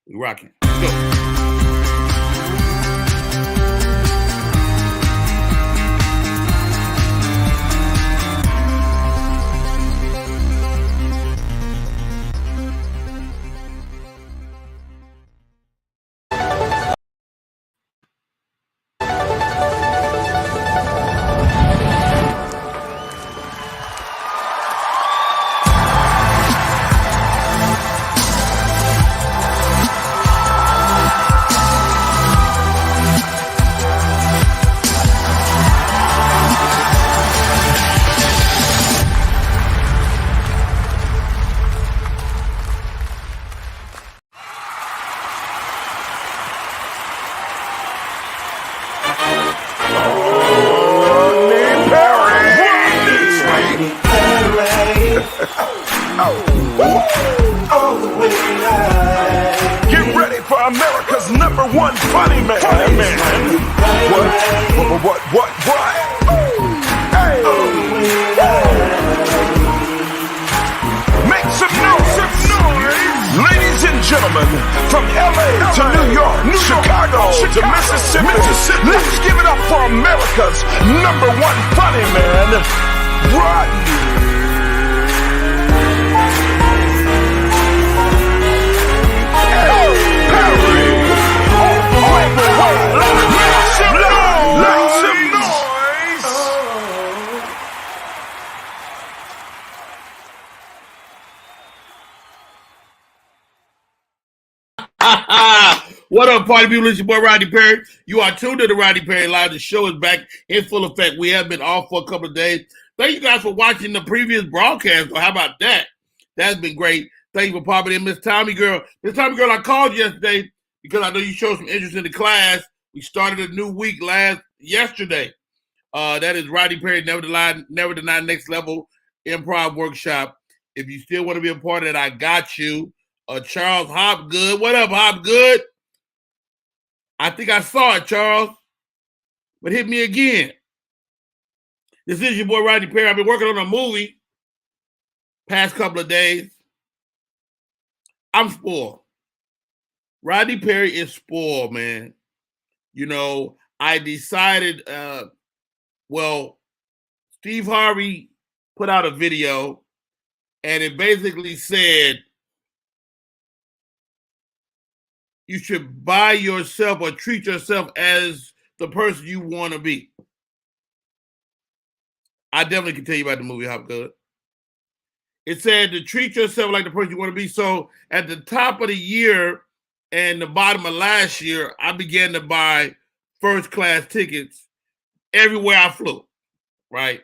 We rocking. Let's go. Get ready for America's #1 funny man. What? Hey. Make some noise. Ladies and gentlemen, from LA to New York, Chicago to Mississippi, let's give it up for America's #1 funny man, Rodney. What up, party people? It's your boy Rodney Perry. You are tuned to the Rodney Perry Live. The show is back in full effect. We have been off for a couple of days. Thank you guys for watching the previous broadcast. How about that? That's been great. Thank you for popping in, Miss Tommy Girl. Miss Tommy Girl, I called yesterday because I know you showed some interest in the class. We started a new week yesterday. That is Rodney Perry Never Deny Next Level Improv Workshop. If you still want to be a part of it, I got you. Charles Hopgood. What up, Hopgood? I think I saw it, Charles. But hit me again. This is your boy Rodney Perry. I've been working on a movie past couple of days. I'm spoiled. Rodney Perry is spoiled, man. You know, I decided, Steve Harvey put out a video and it basically said you should buy yourself or treat yourself as the person you want to be. I definitely can tell you about the movie Hopgood. It said to treat yourself like the person you want to be. So at the top of the year and the bottom of last year, I began to buy first class tickets everywhere I flew, right?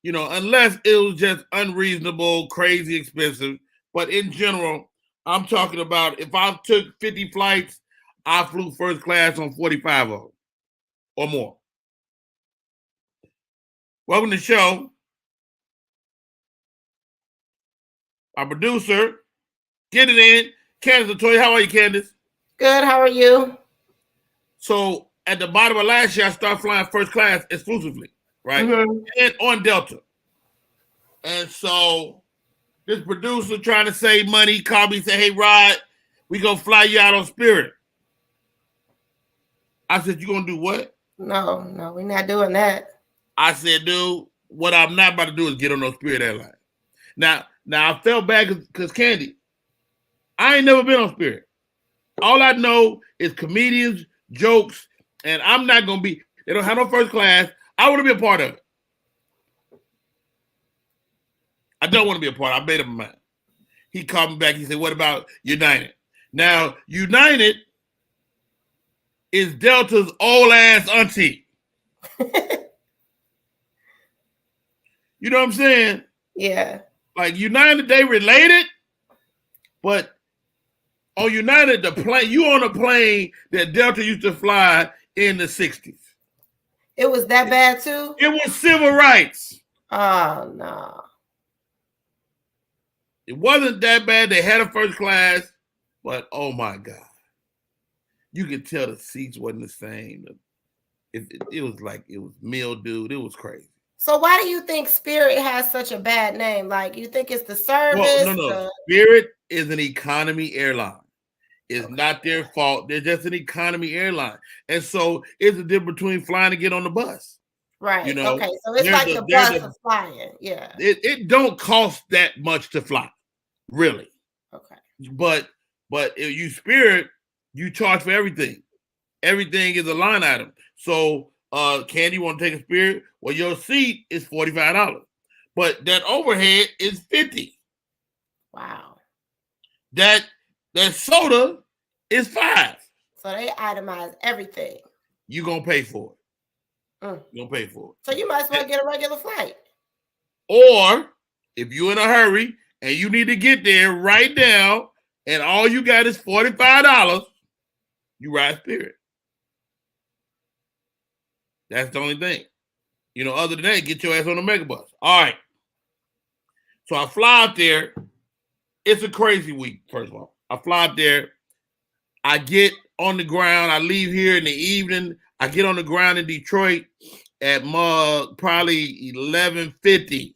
You know, unless it was just unreasonable, crazy expensive. But in general, I'm talking about if I took 50 flights, I flew first class on 45 of them or more. Welcome to the show. Our producer, get it in. Candace Latoya, how are you, Candace? Good, how are you? So at the bottom of last year, I started flying first class exclusively, right? Mm-hmm. And on Delta. And so this producer trying to save money called me and said, hey, Rod, we gonna fly you out on Spirit. I said, you gonna do what? No, we're not doing that. I said, dude, what I'm not about to do is get on no Spirit airline. Now I felt bad because Candy, I ain't never been on Spirit. All I know is comedians, jokes, and I'm not gonna be, they don't have no first class. I want to be a part of it. I don't want to be a part. I made up my mind. He called me back. He said, what about United? Now, United is Delta's old ass auntie. You know what I'm saying? Yeah. Like United, they related, but on United, you on a plane that Delta used to fly in the 60s. It was that bad too? It was civil rights. Oh, no. It wasn't that bad. They had a first class, but oh my God. You could tell the seats wasn't the same. It was like, it was mildewed. It was crazy. So why do you think Spirit has such a bad name? Like, you think it's the service? Well, no. Spirit is an economy airline. It's not their fault. They're just an economy airline. And so it's the difference between flying and get on the bus. Right. You know, okay. So it's like the bus of flying. Yeah. It don't cost that much to fly, really. Okay. But if you Spirit, you charge for everything. Everything is a line item. So Candy, you want to take a Spirit? Well, your seat is $45. But that overhead is $50. Wow. That soda is $5. So they itemize everything. You're gonna pay for it. You're gonna pay for it. So you might as well get a regular flight. Or if you're in a hurry and you need to get there right now, and all you got is $45, you ride Spirit. That's the only thing. You know, other than that, get your ass on the megabus. All right. So I fly out there. It's a crazy week, first of all. I fly out there. I get on the ground. I leave here in the evening. I get on the ground in Detroit at probably 11:50.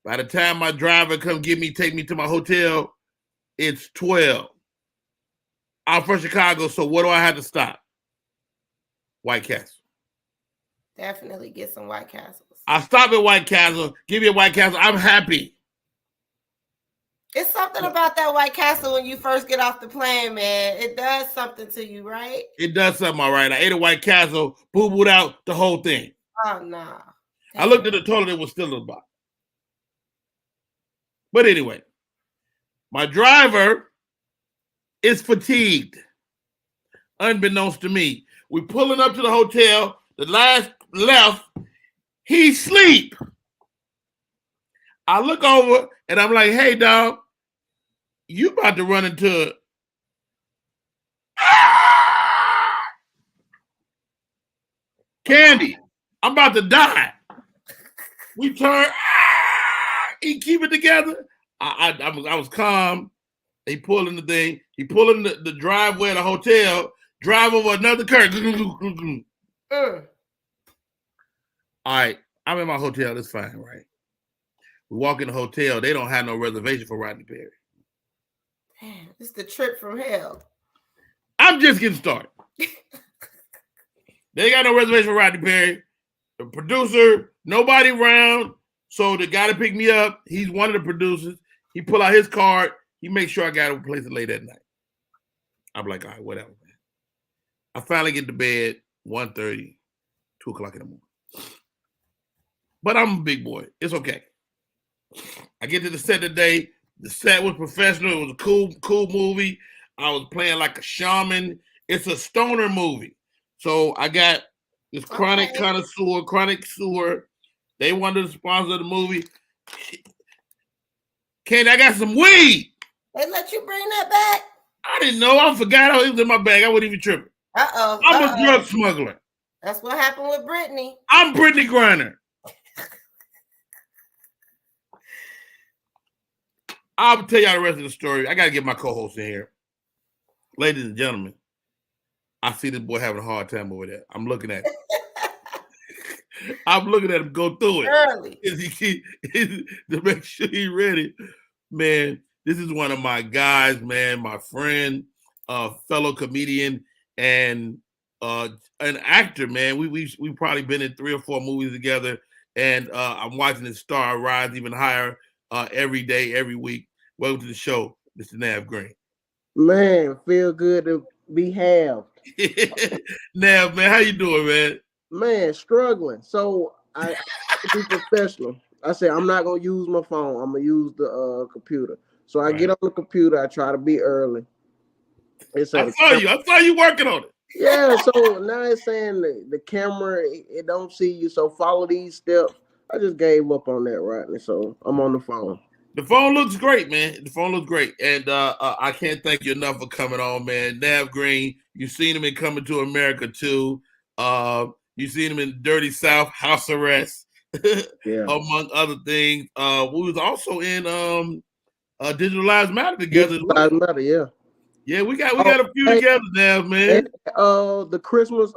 By the time my driver come take me to my hotel, it's 12. I'm from Chicago, so what do I have to stop? White Castle. Definitely get some White Castles. I stop at White Castle. Give me a White Castle. I'm happy. It's something about that White Castle when you first get off the plane, man. It does something to you, right? It does something, all right. I ate a White Castle, boo-booed out the whole thing. Oh, no. I looked at the toilet, it was still in the box. But anyway, my driver is fatigued, unbeknownst to me. We're pulling up to the hotel. The last left, he sleep. I look over and I'm like, hey, dog, you about to run into Candy. I'm about to die. We turn. He keep it together. I was calm. He pulling the thing. He pulling the driveway of the hotel. Drive over another curb. All right, I'm in my hotel. It's fine, right? We walk in the hotel. They don't have no reservation for Rodney Perry. Damn, it's the trip from hell. I'm just getting started. They got no reservation for Rodney Perry. The producer, nobody around. So the guy to pick me up, he's one of the producers. He pull out his card. He makes sure I got a place to lay that night. I'm like, all right, whatever, man. I finally get to bed 1:30, 2 o'clock in the morning. But I'm a big boy. It's okay. I get to the set today. The set was professional. It was a cool movie. I was playing like a shaman. It's a stoner movie. So I got this chronic connoisseur. They wanted to sponsor the movie. Candy, I got some weed. They let you bring that back? I didn't know. I forgot it was in my bag. I wasn't even tripping. I'm a drug smuggler. That's what happened with Brittany. I'm Brittany Griner. I'll tell y'all the rest of the story. I got to get my co-host in here. Ladies and gentlemen, I see this boy having a hard time over there. I'm looking at him. I'm looking at him go through it. Early. To make sure he's ready. Man, this is one of my guys, man, my friend, fellow comedian, and an actor, man. We've probably been in 3 or 4 movies together, and I'm watching his star rise even higher every day, every week. Welcome to the show, Mr. Nav Green. Man, feel good to be halved. Nav, man, how you doing, man? Man, struggling. So I be professional. I said I'm not gonna use my phone. I'm gonna use the computer. So I get on the computer. I try to be early. I saw you working on it. Yeah. So now it's saying the camera it don't see you. So follow these steps. I just gave up on that, Rodney. So I'm on the phone. The phone looks great, man. The phone looks great. And I can't thank you enough for coming on, man. Nav Green, you've seen him in Coming to America, too. You've seen him in Dirty South, House Arrest, yeah. among other things. We was also in Digital Lives Matter together. Digital Lives Matter, yeah. Yeah, we got a few together now, man. And, the Christmas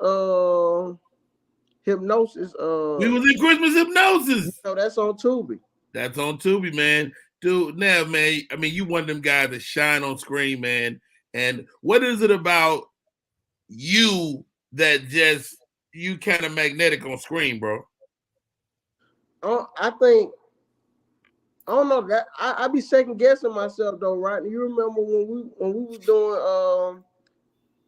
hypnosis. We was in Christmas hypnosis. So that's on Tubi. That's on Tubi, man. Dude, Nav, man, I mean, you one of them guys that shine on screen, man. And what is it about you that just you kind of magnetic on screen, bro? I think I don't know that I be second guessing myself though, Rodney. You remember when we was doing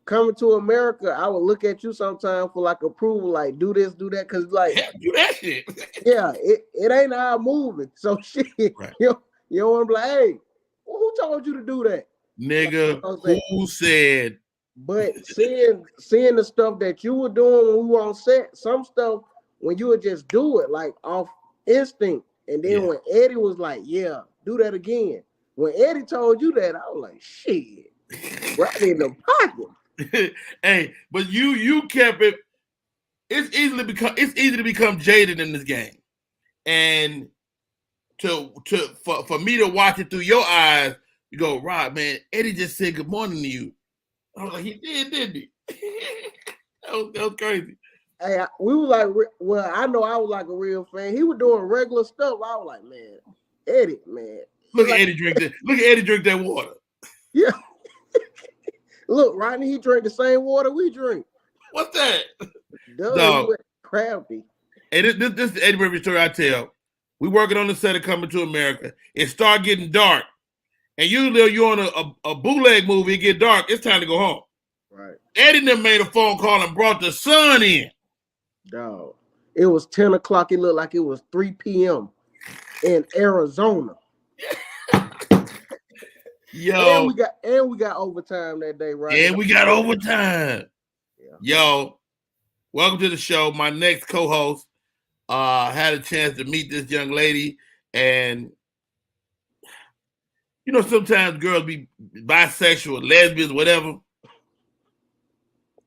Coming to America? I would look at you sometime for like approval, like do this, do that, because like do that shit. Yeah, it ain't how I'm moving. So shit, right. you don't want to be like, hey, who told you to do that? Nigga, like, who said? But seeing the stuff that you were doing when we were on set, some stuff when you would just do it like off instinct. And then when Eddie was like, yeah, do that again. When Eddie told you that, I was like, shit, right in the pocket. Hey, but you kept it. It's easy to become jaded in this game. And for me to watch it through your eyes, you go, Rod, man, Eddie just said good morning to you. I was like, he did, didn't he? that was crazy. Hey, we were like, well, I know I was like a real fan. He was doing regular stuff. I was like, man, Eddie, man. Look at Eddie drink that. Look at Eddie drink that water. Yeah. Look, Rodney, he drank the same water we drink. What's that? Dog. Crafty. And this is Eddie Murphy story I tell. We working on the set of Coming to America. It start getting dark. And usually you're on a bootleg movie, it get dark. It's time to go home. Right. Eddie then made a phone call and brought the sun in. Dog. It was 10 o'clock. It looked like it was 3 p.m. in Arizona. Yo. And we got overtime that day, right? And we got overtime. Yeah. Yo, welcome to the show. My next co-host had a chance to meet this young lady, and you know, sometimes girls be bisexual, lesbians, whatever.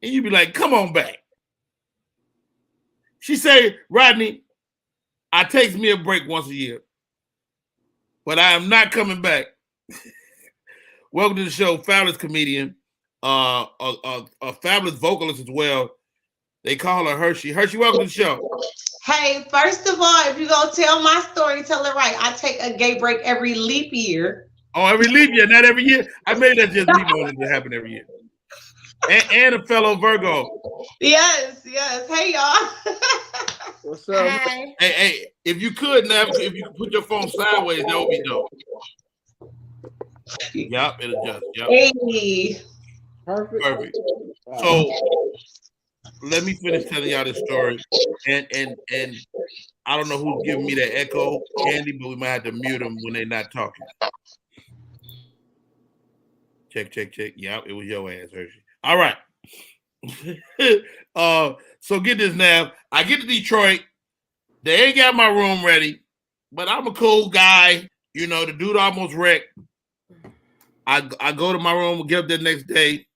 And you be like, come on back. She say, Rodney, I takes me a break once a year, but I am not coming back. Welcome to the show, fabulous comedian, a fabulous vocalist as well. They call her Hershey. Hershey, welcome to the show. Hey, first of all, if you're going to tell my story, tell it right. I take a gay break every leap year. Oh, every leap year, not every year? I made that just me wanting to happen every year. And a fellow Virgo. Yes. Hey, y'all. What's up? Hey, if you could now, if you could put your phone sideways, that would be dope. Yep, it'll adjust. Yep. Hey. Perfect. So let me finish telling y'all this story. And I don't know who's giving me that echo, Candy, but we might have to mute them when they're not talking. Check. Yep, it was your ass, Hershey. All right. So get this now. I get to Detroit. They ain't got my room ready, but I'm a cool guy. You know, the dude almost wrecked. I go to my room, get up there next day.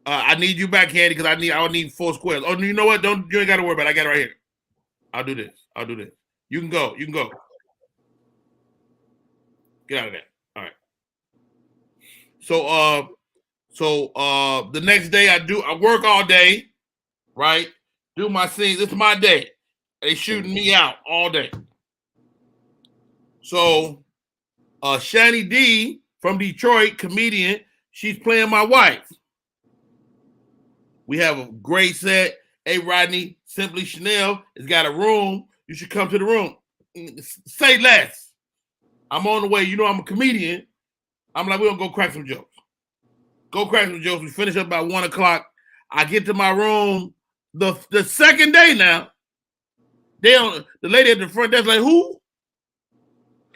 I need you back, Candy, because I need 4 squares. Oh, you know what? You ain't got to worry about it. I got it right here. I'll do this. You can go. Get out of there. All right. So the next day I work all day, right? Do my scenes. It's my day. They shooting me out all day. So Shani D from Detroit, comedian, she's playing my wife. We have a great set. Hey, Rodney, Simply Chanel has got a room. You should come to the room. Say less. I'm on the way. You know I'm a comedian. I'm like, we're going to go crack some jokes. We finish up about 1 o'clock. I get to my room the second day now. The lady at the front desk like, who?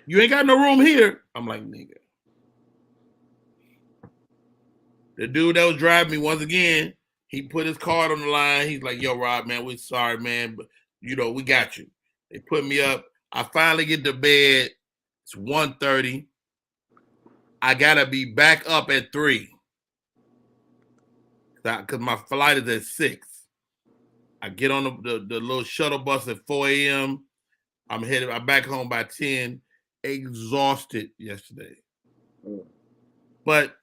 You ain't got no room here. I'm like, nigga. The dude that was driving me, once again, he put his card on the line. He's like, yo, Rob, man, we're sorry, man, but, you know, we got you. They put me up. I finally get to bed. It's 1:30. I got to be back up at 3 because my flight is at 6. I get on the little shuttle bus at 4 a.m. I'm back home by 10. Exhausted yesterday. But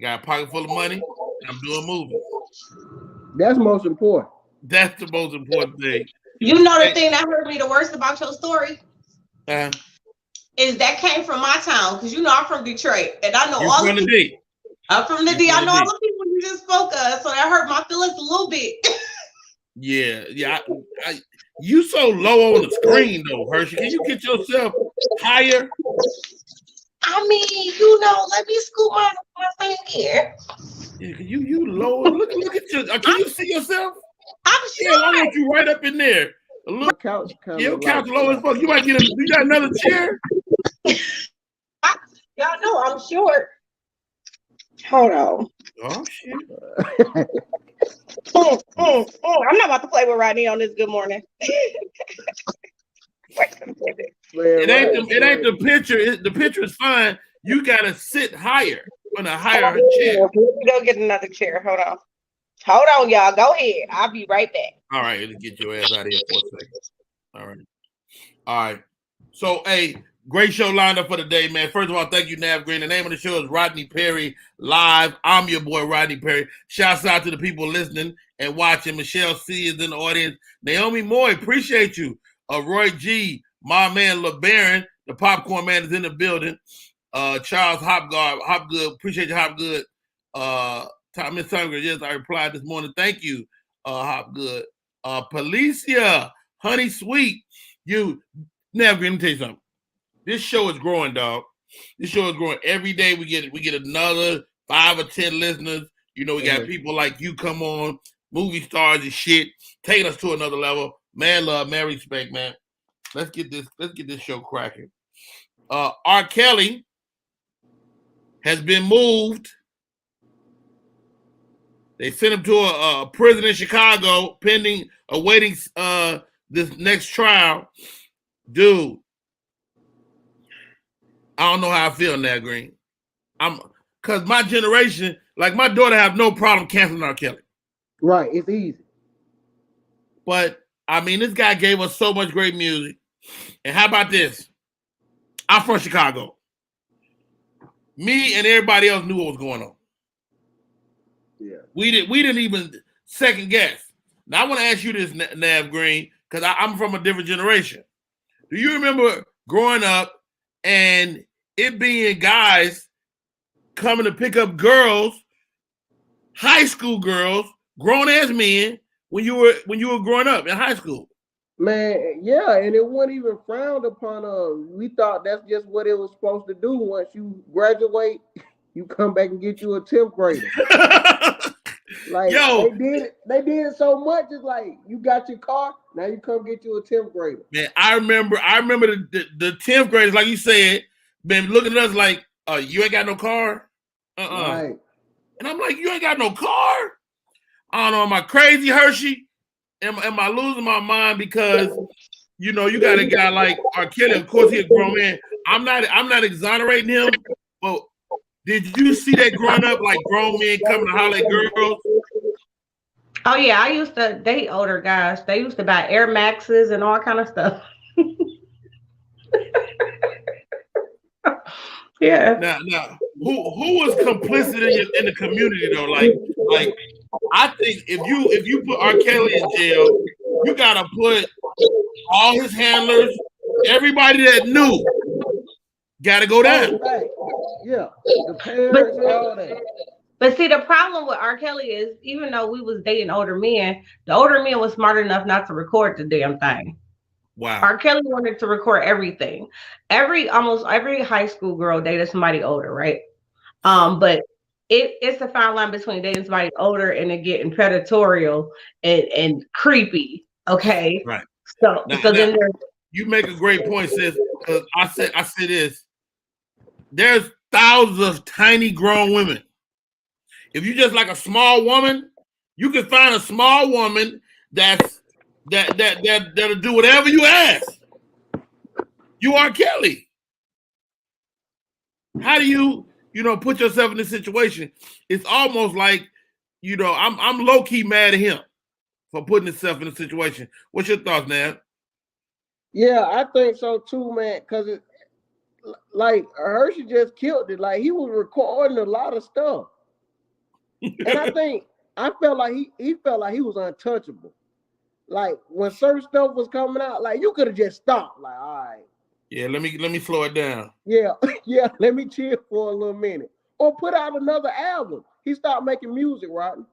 got a pocket full of money, and I'm doing movies. That's most important. That's the most important thing. You know the thing that hurt me the worst about your story? Is that came from my town, because you know I'm from Detroit, and I know all of the I'm from the D. I know all the people you just spoke of, so that hurt my feelings a little bit. Yeah. You so low on the screen though, Hershey. Can you get yourself higher? I mean, let me scoot my thing here. Yeah, you low. Look at you. Can you see yourself? I'm Yeah, I want you right up in there. Look, couch your couch low as fuck. You might get you got another chair? Y'all know I'm short. Hold on. Oh shit. I'm not about to play with Rodney on this good morning. It ain't the picture. The picture is fine. You gotta sit higher on a higher chair. Let me go get another chair. Hold on, y'all. Go ahead. I'll be right back. All right, let's get your ass out of here for a second. All right. So, hey, great show lined up for the day, man. First of all, thank you, Nav Green. The name of the show is Rodney Perry Live. I'm your boy, Rodney Perry. Shouts out to the people listening and watching. Michelle C is in the audience. Naomi Moy, appreciate you. Roy G, my man LeBaron, the popcorn man is in the building. Charles Hopgood, appreciate you, Hopgood. Miss Summer, yes, I replied this morning. Thank you, Hopgood. Policia, Honey Sweet, you never. Let me tell you something. This show is growing, dog. This show is growing every day. We get another 5 or 10 listeners. We got people like you come on, movie stars and shit, taking us to another level. Man love, man respect, man. Let's get this show cracking. R. Kelly has been moved. They sent him to a prison in Chicago, awaiting this next trial. Dude, I don't know how I feel now, Green. Cause my generation, like my daughter, have no problem canceling R. Kelly. Right, it's easy. But I mean, this guy gave us so much great music. And how about this? I'm from Chicago. Me and everybody else knew what was going on. Yeah, we didn't even second guess. Now I want to ask you this, Nav Green, because I'm from a different generation. Do you remember growing up and it being guys coming to pick up girls, high school girls, grown ass men, when you were growing up in high school? Man, yeah, and it wasn't even frowned upon. We thought that's just what it was supposed to do. Once you graduate, you come back and get you a 10th grader. Like, yo, they did it so much. It's like you got your car, now you come get you a 10th grader. Man, I remember the 10th graders, like you said, been looking at us like, you ain't got no car? Right. And I'm like, you ain't got no car? I don't know, am I crazy, Hershey? Am I losing my mind? Because you got a guy like R. Kelly, of course he's a grown man. I'm not exonerating him, but did you see that growing up, like grown men coming to holler at girls? Oh yeah, I used to date older guys. They used to buy Air Maxes and all kind of stuff. Yeah. Now, who was complicit in the community though? Like, I think if you put R. Kelly in jail, you gotta put all his handlers, everybody that knew, gotta go down. Yeah, the parents, all that. But see, the problem with R. Kelly is, even though we was dating older men, the older men was smart enough not to record the damn thing. Wow. R. Kelly wanted to record everything. Almost every high school girl dated somebody older, right? But it's a fine line between dating somebody older and it getting predatorial and creepy. Okay. Right. So then there's, you make a great point, sis. Because I said this. There's thousands of tiny grown women. If you just like a small woman, you can find a small woman that'll do whatever you ask. You are Kelly. How do you put yourself in this situation? It's almost like, I'm low key mad at him for putting himself in a situation. What's your thoughts, Nav? Yeah, I think so too, man. Because like Hershey just killed it. Like he was recording a lot of stuff, and I felt like he felt like he was untouchable. Like when certain stuff was coming out, like you could have just stopped. Like, all right, yeah, let me slow it down. Yeah, let me chill for a little minute. or put out another album. He stopped making music, Rodney.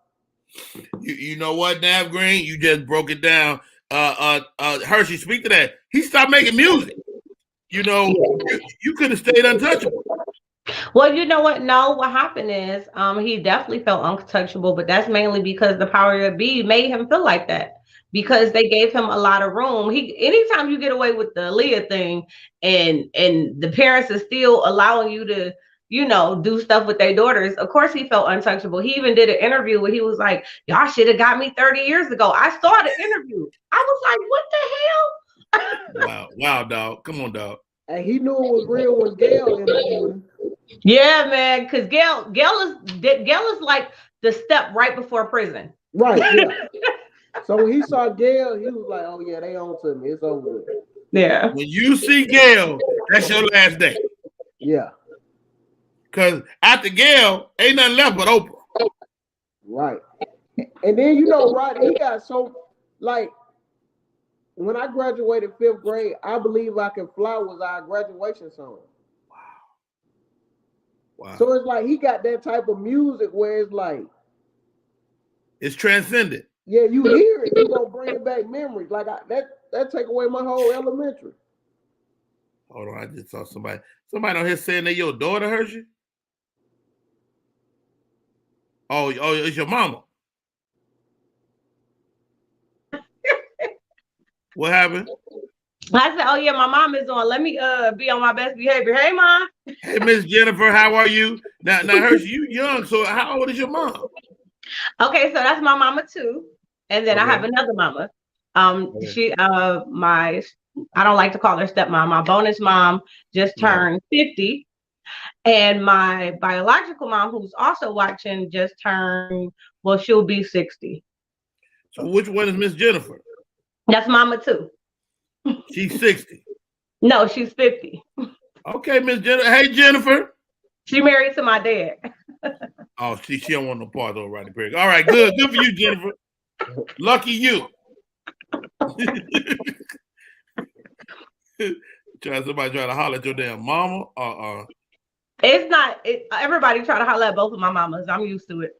You know what, Nav Green? You just broke it down. Hershey, speak to that. He stopped making music. You know, you could have stayed untouchable. Well, you know what? No, what happened is he definitely felt untouchable, but that's mainly because the power to be made him feel like that. Because they gave him a lot of room. Anytime you get away with the Aaliyah thing and the parents are still allowing you to, you know, do stuff with their daughters, of course he felt untouchable. He even did an interview where he was like, y'all should have got me 30 years ago. I saw the interview. I was like, what the hell? Wow, dog. Come on, dog. And he knew it was real when Gail interviewed him. Yeah, man, because Gail is like the step right before prison. Right, yeah. So when he saw Gail, he was like, oh yeah, they on to me. It's over with. Yeah. When you see Gail, that's your last day. Yeah. Because after Gail, ain't nothing left but Oprah. Right. And then, you know, Rodney, he got so, like, when I graduated 5th grade, I Believe I Can Fly was our graduation song. Wow. So it's like he got that type of music where it's like, it's transcendent. Yeah, you hear it, you gonna bring back memories. Like that take away my whole elementary. Hold on, I just saw somebody on here saying that your daughter, Hershey. Oh, it's your mama. What happened? I said, oh yeah, my mom is on. Let me be on my best behavior. Hey, Mom. Hey, Miss Jennifer, how are you? Now, Hershey, you young, so how old is your mom? Okay, so that's my mama too. And then I have another mama. She I don't like to call her stepmom. My bonus mom just turned 50. And my biological mom, who's also watching, just turned, well, she'll be 60. So which one is Miss Jennifer? That's mama too. She's 60. No, she's 50. Okay, Miss Jennifer. Hey, Jennifer. She married to my dad. Oh, she don't want no part though, Rodney Perry. All right, good for you, Jennifer. Lucky you. Somebody trying to holler at your damn mama. It's not. Everybody try to holler at both of my mamas. I'm used to it.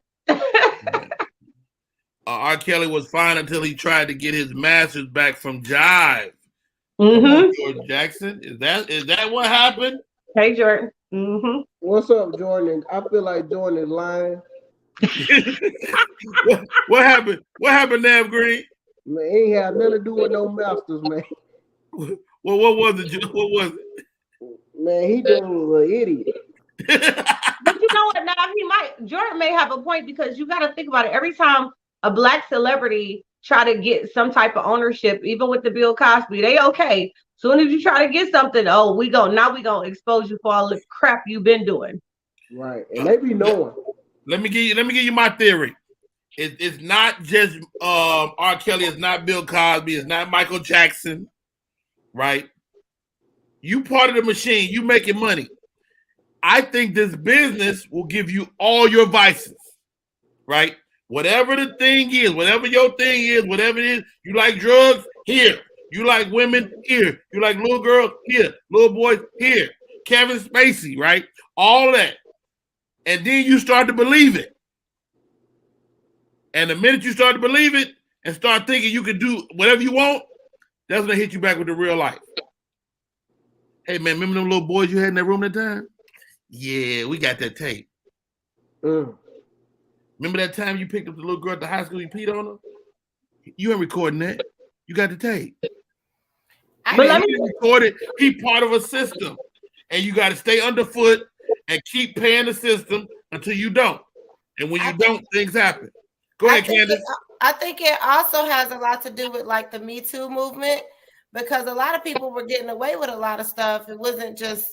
R. Kelly was fine until he tried to get his masters back from Jive. Mm-hmm. George Jackson, is that what happened? Hey, Jordan. Mm-hmm. What's up, Jordan? I feel like Jordan is lying. What happened? What happened, Nav Green? Man, he ain't had nothing to do with no masters, man. Well, what was it? What was it? Man, he just was an idiot. But you know what? Now Jordan may have a point, because you got to think about it. Every time a Black celebrity try to get some type of ownership, even with the Bill Cosby, they okay. Soon as you try to get something, we gonna expose you for all the crap you've been doing. Right, and they be knowing. Let me give you my theory. It's not just R. Kelly. It's not Bill Cosby. It's not Michael Jackson. Right? You part of the machine. You making money. I think this business will give you all your vices. Right? Whatever the thing is, whatever your thing is, whatever it is, you like drugs, here. You like women, here. You like little girls, here. Little boys, here. Kevin Spacey, right? All that. And then you start to believe it. And the minute you start to believe it and start thinking you can do whatever you want, that's going to hit you back with the real life. Hey, man, remember them little boys you had in that room that time? Yeah, we got that tape. Remember that time you picked up the little girl at the high school, you peed on her? You ain't recording that. You got the tape. He recorded. He part of a system. And you got to stay underfoot and keep paying the system until you don't. And when you don't, things happen. Go ahead, Candace. I think it also has a lot to do with like the Me Too movement, because a lot of people were getting away with a lot of stuff. It wasn't just,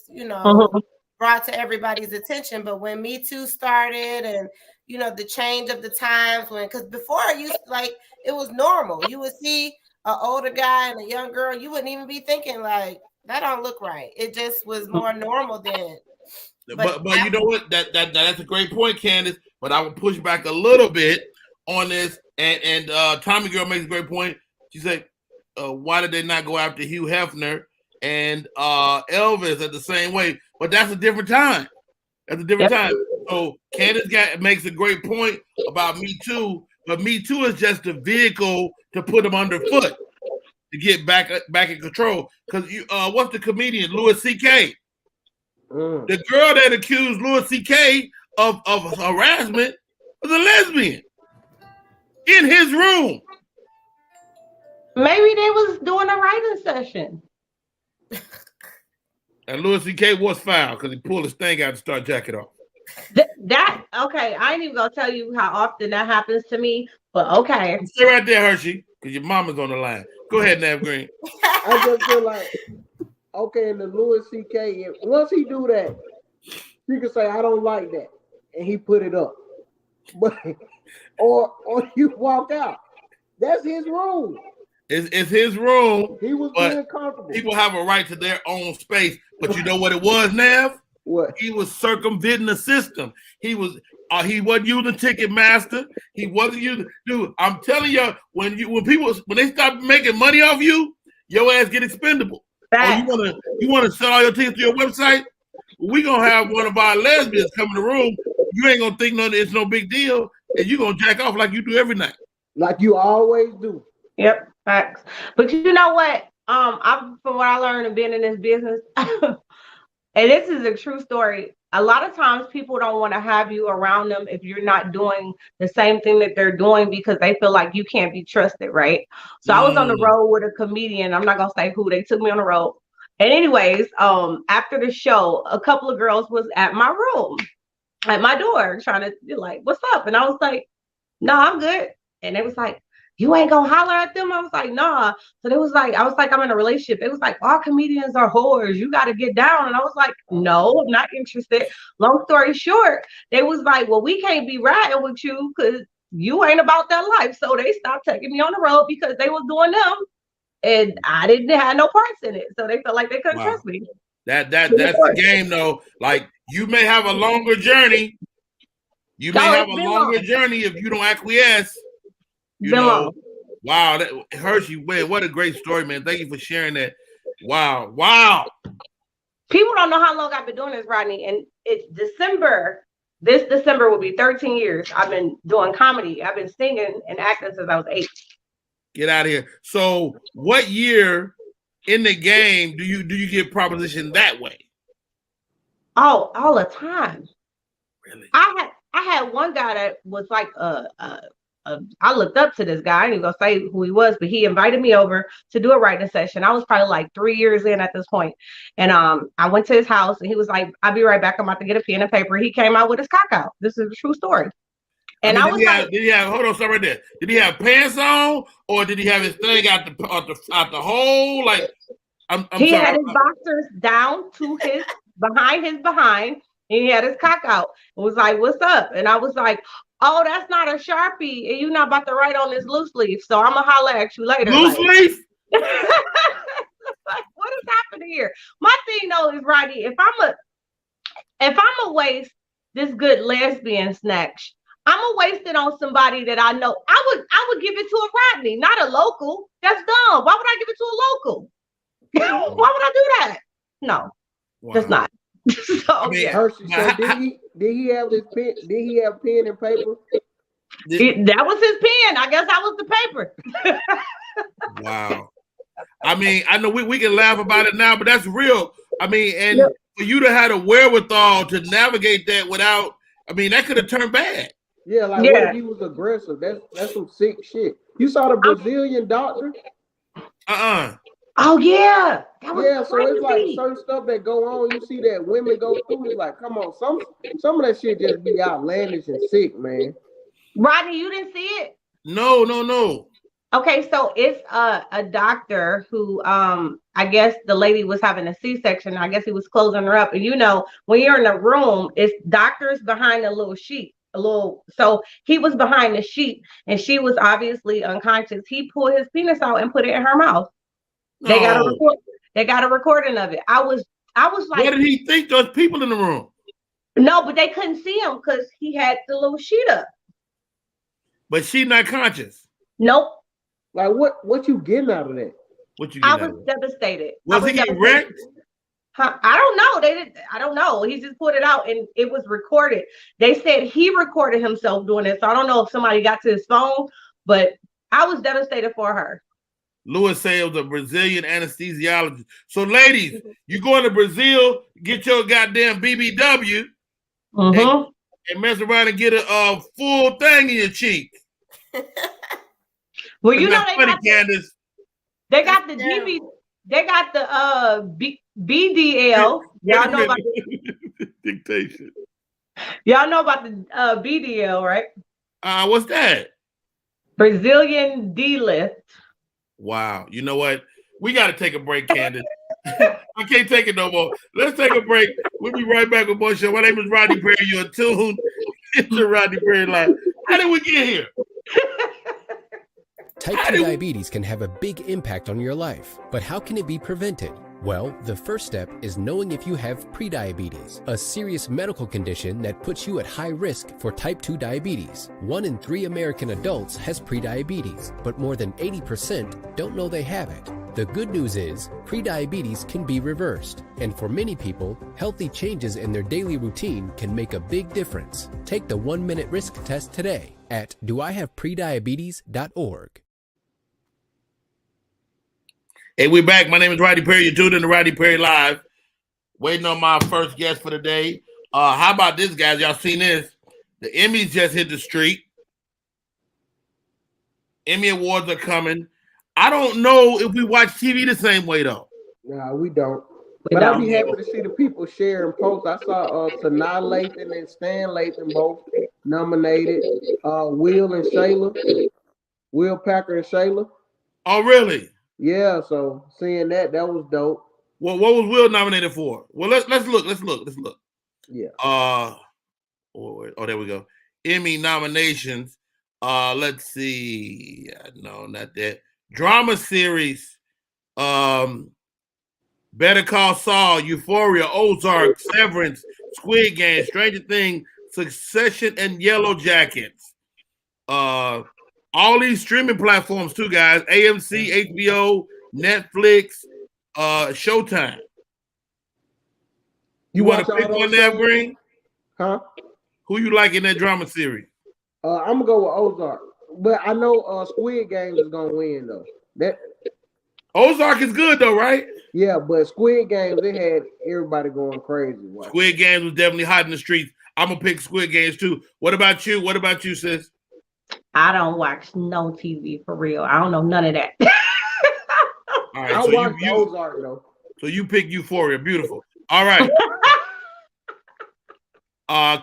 brought to everybody's attention. But when Me Too started and, the change of the times, because before it was normal. You would see an older guy and a young girl, you wouldn't even be thinking like, that don't look right. It just was more normal then. But you know what? That's a great point, Candace. But I will push back a little bit on this. And Tommy Girl makes a great point. She said, why did they not go after Hugh Hefner and Elvis at the same way? But that's a different time. That's a different time. So Candace makes a great point about Me Too, but Me Too is just a vehicle to put them underfoot to get back in control. Because what's the comedian Louis C.K. The girl that accused Louis C.K. of harassment was a lesbian in his room. Maybe they was doing a writing session. And Louis C.K. was foul because he pulled his thing out and started jacking off. Okay, I ain't even gonna tell you how often that happens to me, but okay. Stay right there, Hershey, because your mama's on the line. Go ahead, Nav Green. I just feel like, okay, in the Louis C.K., once he do that, he can say, I don't like that, and he put it up. But or you walk out. That's his room. It's his room. He was being comfortable. People have a right to their own space. But you know what it was, Nav? What? He was circumventing the system. He wasn't using Ticketmaster. He wasn't using. Dude, I'm telling you, when they stop making money off you, your ass get expendable. Oh, you wanna sell all your tickets to your website? We gonna have one of our lesbians come in the room. You ain't gonna think it's no big deal, and you gonna jack off like you do every night. Like you always do. Yep, facts. But you know what? From what I learned of being in this business, and this is a true story. A lot of times people don't want to have you around them if you're not doing the same thing that they're doing because they feel like you can't be trusted, right? So I was on the road with a comedian. I'm not gonna say who. They took me on the road. And anyways, after the show, a couple of girls was at my room, at my door, trying to be like, "What's up?" And I was like, "No, I'm good." And they was like, "You ain't gonna holler at them?" I was like, "Nah." So they was like, I was like, "I'm in a relationship." It was like, "All comedians are whores. You got to get down." And I was like, "No, I'm not interested." Long story short, they was like, "Well, we can't be riding with you because you ain't about that life." So they stopped taking me on the road because they was doing them, and I didn't have no parts in it. So they felt like they couldn't trust me. That's the game, though. Like you may have a longer journey. You may have a longer journey if you don't acquiesce. You know, wow, Hershey, man, what a great story, man. Thank you for sharing that. Wow. People don't know how long I've been doing this, Rodney, and it's December. This December will be 13 years. I've been doing comedy. I've been singing and acting since I was 8. Get out of here. So what year in the game do you get propositioned that way? Oh, all the time. Really? I had one guy that was like I looked up to this guy. I ain't even gonna say who he was, but he invited me over to do a writing session. I was probably like 3 years in at this point. And I went to his house and he was like, "I'll be right back. I'm about to get a pen and paper." He came out with his cock out. This is a true story. And I was like, did he have hold on, stop right there. Did he have pants on or did he have his thing out the hole? Like he had his boxers down to his behind. And he had his cock out. It was like, "What's up?" And I was like, "Oh, that's not a Sharpie, and you're not about to write on this loose leaf, so I'm gonna holler at you later." Loose leaf? Like, what is happening here? My thing though is, Rodney, if I'm a waste this good lesbian snatch, I'm gonna waste it on somebody that I know. I would give it to a Rodney, not a local. That's dumb. Why would I give it to a local? Why would I do that? No, that's not. So, I mean, Hershey, so did he have his pen? Did he have pen and paper? That was his pen. I guess I was the paper. Wow. I mean, I know we can laugh about it now, but that's real. I mean, and for you to have a wherewithal to navigate that without, I mean, that could have turned bad. Yeah, like what if he was aggressive? That's some sick shit. You saw the Brazilian doctor? Oh yeah. That was so it's like certain stuff that go on. You see that women go through. It's like, come on, some of that shit just be outlandish and sick, man. Rodney, you didn't see it? No. Okay, so it's a doctor who I guess the lady was having a C-section. I guess he was closing her up. And you know, when you're in a room, it's doctors behind a little sheet. So he was behind the sheet and she was obviously unconscious. He pulled his penis out and put it in her mouth. They got a recording of it. I was like, what did he think? Those people in the room? No, but they couldn't see him because he had the little sheet up. But she's not conscious. Nope. Like what you getting out of that? What you getting I was devastated. Was he getting wrecked? Huh? I don't know. They didn't. I don't know. He just put it out and it was recorded. They said he recorded himself doing it. So I don't know if somebody got to his phone, but I was devastated for her. Louis Sales, a Brazilian anesthesiologist. So, ladies, you going to Brazil, get your goddamn BBW, and mess around and get a full thing in your cheek. Well, you know Candace. They got the DB. They got the BDL. Y'all know about dictation. Y'all know about the BDL, right? What's that? Brazilian D-lift. Wow. You know what? We got to take a break, Candace. I can't take it no more. Let's take a break. We'll be right back with more show. My name is Rodney Perry. You're tuned into Rodney Perry Live. How did we get here? Type 2 diabetes can have a big impact on your life, but how can it be prevented? Well, the first step is knowing if you have prediabetes, a serious medical condition that puts you at high risk for type 2 diabetes. 1 in 3 American adults has prediabetes, but more than 80% don't know they have it. The good news is, prediabetes can be reversed, and for many people, healthy changes in their daily routine can make a big difference. Take the 1-minute risk test today at doihaveprediabetes.org. Hey, we're back. My name is Rodney Perry. You're tuned in to Rodney Perry Live. Waiting on my first guest for the day. How about this, guys? Y'all seen this? The Emmys just hit the street. Emmy Awards are coming. I don't know if we watch TV the same way, though. Nah, we don't. But I'd be happy to see the people share and post. I saw Tanah Lathan and Stan Lathan both nominated. Will and Shayla. Will Packer and Shayla. Oh, really? Yeah, so seeing that was dope. Well, what was Will nominated for? Well, let's look. Yeah. Oh, there we go. Emmy nominations. Let's see. No, not that. Drama series. Better Call Saul, Euphoria, Ozark, Severance, Squid Game, Stranger Things, Succession, and Yellow Jackets. All these streaming platforms too, guys. AMC, HBO, Netflix, Showtime. You want to pick one there, Green? Huh? Who you like in that drama series? I'm gonna go with Ozark, but I know Squid Game is gonna win though. That Ozark is good though, right? Yeah, but Squid Games, they had everybody going crazy. Wow. Squid Games was definitely hot in the streets. I'm gonna pick Squid Games too. What about you? What about you, sis? I don't watch no TV for real. I don't know none of that. All right, I so watch Ozark though. So you pick Euphoria. Beautiful. All right.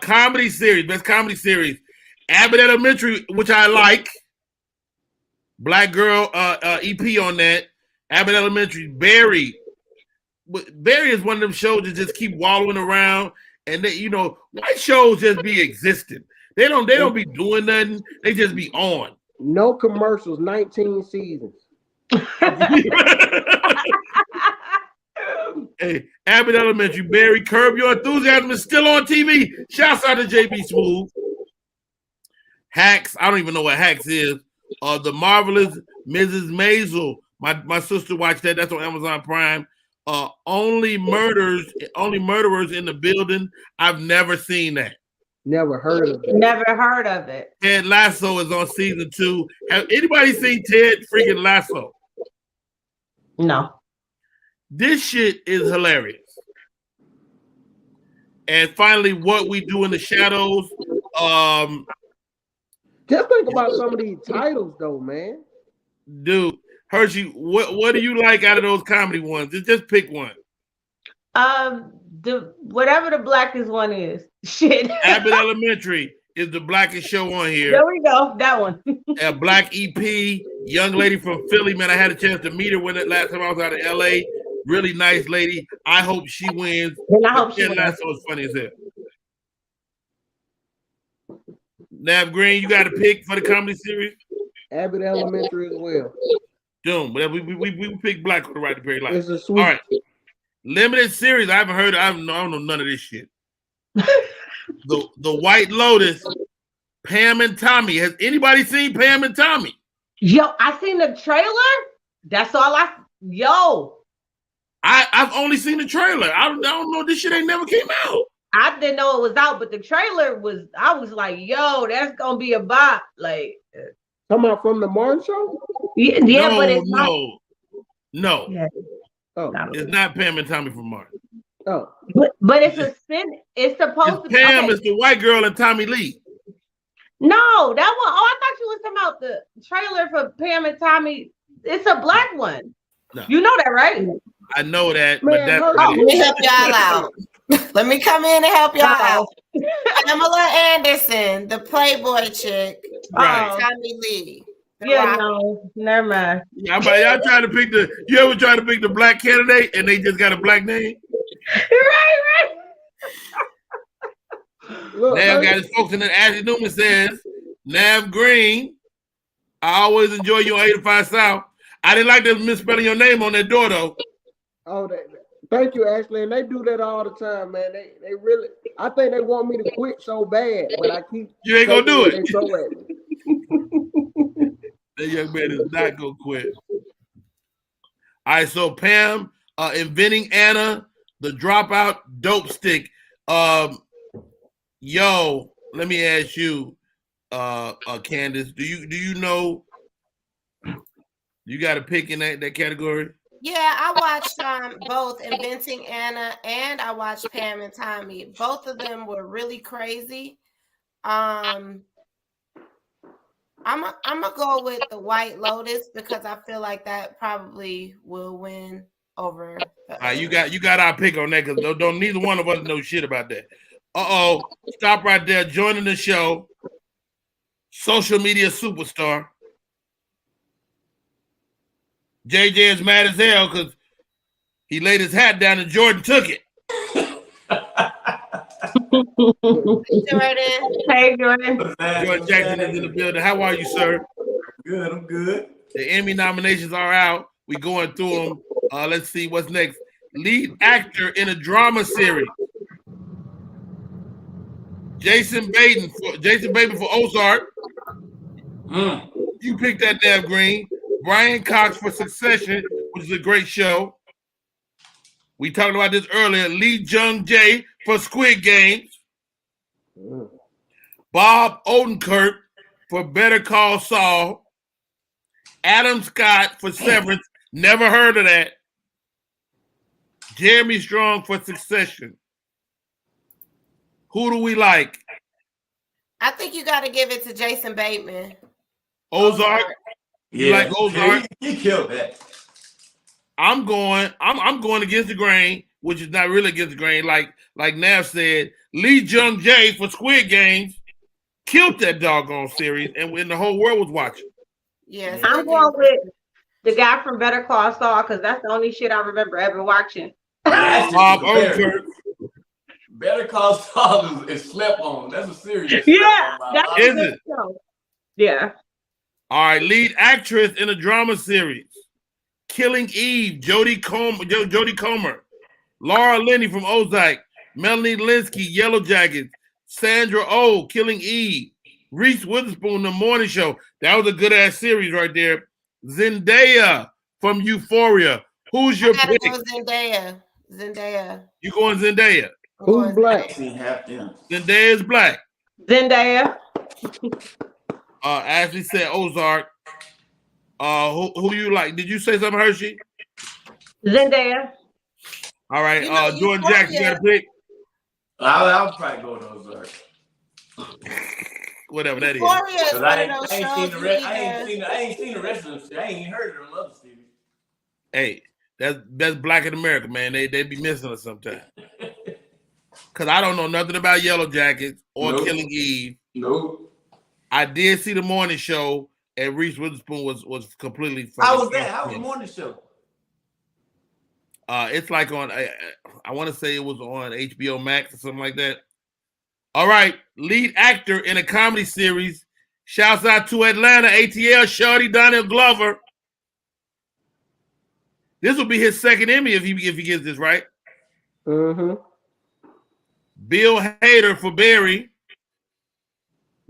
Comedy series, best comedy series. Abbott Elementary, which I like. Black Girl EP on that. Abbott Elementary. Barry. Barry is one of them shows that just keep wallowing around, and they, white shows just be existing. They don't be doing nothing. They just be on. No commercials. 19 seasons. Hey, Abbott Elementary. Barry. Curb Your Enthusiasm is still on TV. Shouts out to JB Smooth. Hacks. I don't even know what Hacks is. The Marvelous Mrs. Maisel. My sister watched that. That's on Amazon Prime. Only Murderers in the Building. I've never seen that. Never heard of it. Never heard of it. Ted Lasso is on season 2. Have anybody seen Ted freaking Lasso? No. This shit is hilarious. And finally, What We Do in the Shadows. Just think about some of these titles, though, man. Dude, Hershey, what do you like out of those comedy ones? Just pick one. Whatever the blackest one is. Shit. Abbott Elementary is the blackest show on here. There we go. That one. A Black EP, young lady from Philly, man. I had a chance to meet her last time I was out in LA. Really nice lady. I hope she wins. And I hope she wins. Lasso is funny as hell. Nav Green, you got to pick for the comedy series? Abbott Elementary as well. Doom. We pick Black on the Right to Perry Life. It's a sweet. All right. Limited series. I haven't heard. I don't know none of this shit. The White Lotus. Pam and Tommy. Has anybody seen Pam and Tommy? Yo, I seen the trailer. That's all Yo. I've only seen the trailer. I don't know. This shit ain't never came out. I didn't know it was out, but the trailer was. I was like, "Yo, that's gonna be a bop." Like, Come out from the Martin show? yeah, No, but it's not. No. Yeah, Oh, It's not Pam and Tommy from Martin. oh. but it's a spin. It's supposed to be. Pam Okay. is the white girl and Tommy Lee. No, that one. Oh, I thought you was talking about the trailer for Pam and Tommy. It's a black one. No. You know that, right? I know that, Man, but that's Let me help y'all out. Let me come in and help y'all out. Pamela Anderson, the Playboy chick, right. Tommy Lee. Yeah, no, never mind. Y'all trying to pick the. You ever try to pick the black candidate and they just got a black name? Right. Look, Nav got his folks in. Ashley Newman says, Nav Green, I always enjoy your 85 South. I didn't like them misspelling your name on that door though. oh, thank you, Ashley. And they do that all the time, man. They really. I think they want me to quit so bad, but I keep. You ain't gonna do it. They throw at me. That young man is not gonna quit. All right, so Pam, inventing Anna, the dropout dope stick. Yo, let me ask you, Candace, do you know? You got a pick in that category? Yeah, I watched both Inventing Anna and I watched Pam and Tommy. Both of them were really crazy. I'm gonna go with the White Lotus because I feel like that probably will win over. All right, you got our pick on that because don't neither one of us know shit about that. Stop right there. Joining the show, social media superstar. JJ is mad as hell because he laid his hat down and Jordan took it. Hey, Jordan. Jordan Jackson is in the building. How are you, sir? Good, I'm good. The Emmy nominations are out. We going through them. Let's see what's next. Lead actor in a drama series. Jason Bateman for Ozark. You picked that, Nav Green. Brian Cox for Succession, which is a great show. We talked about this earlier. Lee Jung-jae for Squid Games. Bob Odenkirk for Better Call Saul. Adam Scott for Severance. Never heard of that. Jeremy Strong for Succession. Who do we like? I think you got to give it to Jason Bateman. Ozark. You like Ozark? He killed that. I'm going against the grain, which is not really against the grain. Like Nav said, Lee Jung-jae for Squid Games killed that doggone series, and when the whole world was watching. Yes, I'm going with the guy from Better Call Saul because that's the only shit I remember ever watching. Bob Odenkirk. Better Call Saul is slept on. That's a serious. Yeah, that's Is a good it? show. Yeah. All right, lead actress in a drama series. Killing Eve, Jodie Comer. Laura Linney from Ozark. Melanie Linsky, Yellow Jackets. Sandra Oh, Killing Eve. Reese Witherspoon, The Morning Show. That was a good-ass series right there. Zendaya from Euphoria. Who's your pick? Zendaya. You going Zendaya? Who's black? Zendaya is black. Zendaya. Ashley said Ozark. Who you like? Did you say something, Hershey? Zendaya. All right. Jordan Jackson, you got a pick? I'll probably go to Ozark. Whatever that is. I ain't seen the rest of them shit. I ain't heard of them other series. Hey, that's Black in America, man. They be missing us sometimes. Cause I don't know nothing about Yellow Jackets or Killing Eve. Nope. I did see The Morning Show, and Reese Witherspoon was completely. How was that? How was The Morning Show? It's like on. I want to say it was on HBO Max or something like that. All right, lead actor in a comedy series. Shouts out to Atlanta, ATL, Shorty, Donald Glover. This will be his second Emmy if he gets this right. Mm-hmm. Bill Hader for Barry.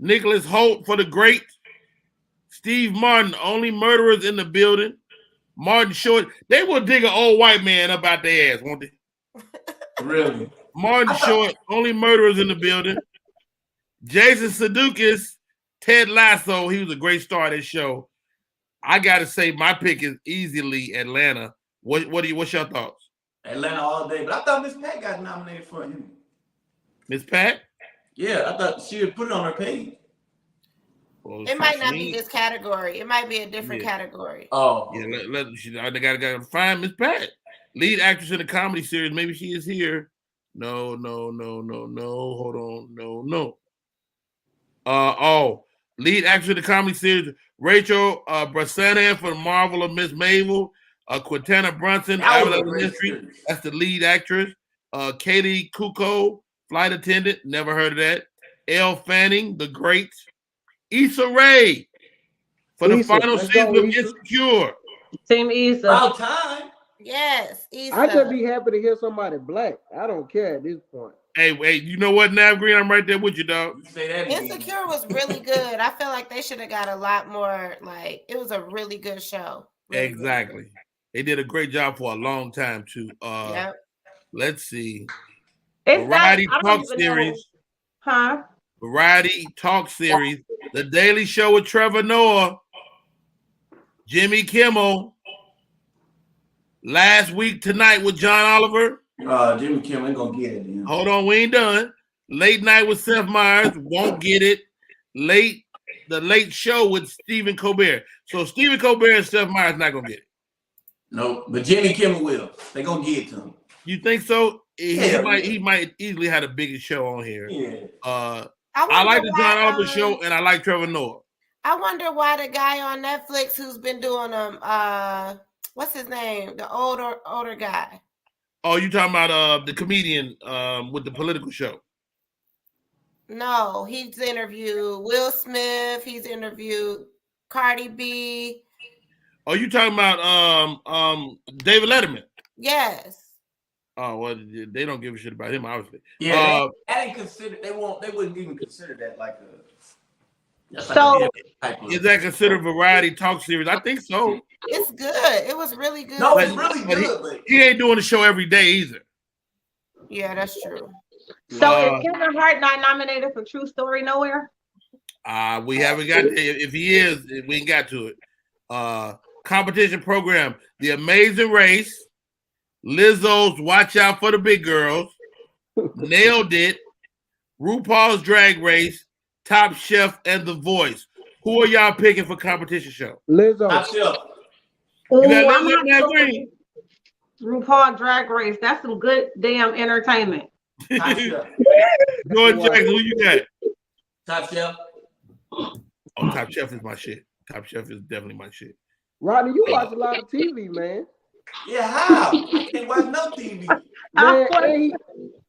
Nicholas Holt for The Great. Steve Martin, Only Murderers in the Building. Martin Short. They will dig an old white man up out their ass, won't they? Really? Martin Short, Only Murderers in the Building. Jason Sudeikis, Ted Lasso. He was a great star of this show. I gotta say, my pick is easily Atlanta. What's your thoughts? Atlanta all day, but I thought Miss Pat got nominated for him. Miss Pat? Yeah, I thought she would put it on her page. Well, It might not be this category. It might be a different category. Oh, yeah. They gotta find Miss Pat, lead actress in a comedy series. Maybe she is here. No. Hold on. No. Lead actress in the comedy series. Rachel Brosnahan for the Marvel of Miss Mabel. Quintana Brunson, Mystery. That's the lead actress. Katie Kuko, flight attendant. Never heard of that. Elle Fanning, the great. Issa Rae for the final season of Insecure. Team Issa. About time. Yes, Issa. I just be happy to hear somebody black. I don't care at this point. Hey, you know what, Nav Green? I'm right there with you, dog. You say that again. Insecure was really good. I feel like they should have got a lot more. Like, it was a really good show. Really Exactly. Good. They did a great job for a long time too. Yep. Let's see. It's Variety that, Talk Series. Huh? Variety Talk Series. The Daily Show with Trevor Noah. Jimmy Kimmel. Last Week Tonight with John Oliver. Jimmy Kimmel ain't gonna get it. Man. Hold on, we ain't done. Late Night with Seth Meyers. Won't get it. The Late Show with Stephen Colbert. So Stephen Colbert and Seth Meyers not gonna get it. No, but Jimmy Kimmel will. They gonna get it to him. You think so? Yeah. He might easily have the biggest show on here. Yeah. I like the John Oliver show, and I like Trevor Noah. I wonder why the guy on Netflix who's been doing what's his name? The older guy. Oh, you talking about the comedian with the political show? No, he's interviewed Will Smith. He's interviewed Cardi B. Oh, you talking about David Letterman? Yes. Oh well, they don't give a shit about him, obviously. Yeah, that ain't considered. They wouldn't even consider that like a. So is that considered variety talk series? I think so. It's good. It was really good. No, it's really good. But he ain't doing the show every day either. Yeah, that's true. So is Kevin Hart not nominated for True Story nowhere? We haven't got there. If he is, we ain't got to it. Competition program: The Amazing Race, Lizzo's Watch Out for the Big Girls, Nailed It, RuPaul's Drag Race, Top Chef, and The Voice. Who are y'all picking for competition show? Lizzo. Top Chef. You got Lizzo and Nav Green? RuPaul Drag Race. That's some good damn entertainment. Top Chef. Jordan Jackson, who you got? Top Chef. Oh, Top Chef is my shit. Top Chef is definitely my shit. Rodney, you watch a lot of TV, man. Yeah, how? I can't watch no TV. Man,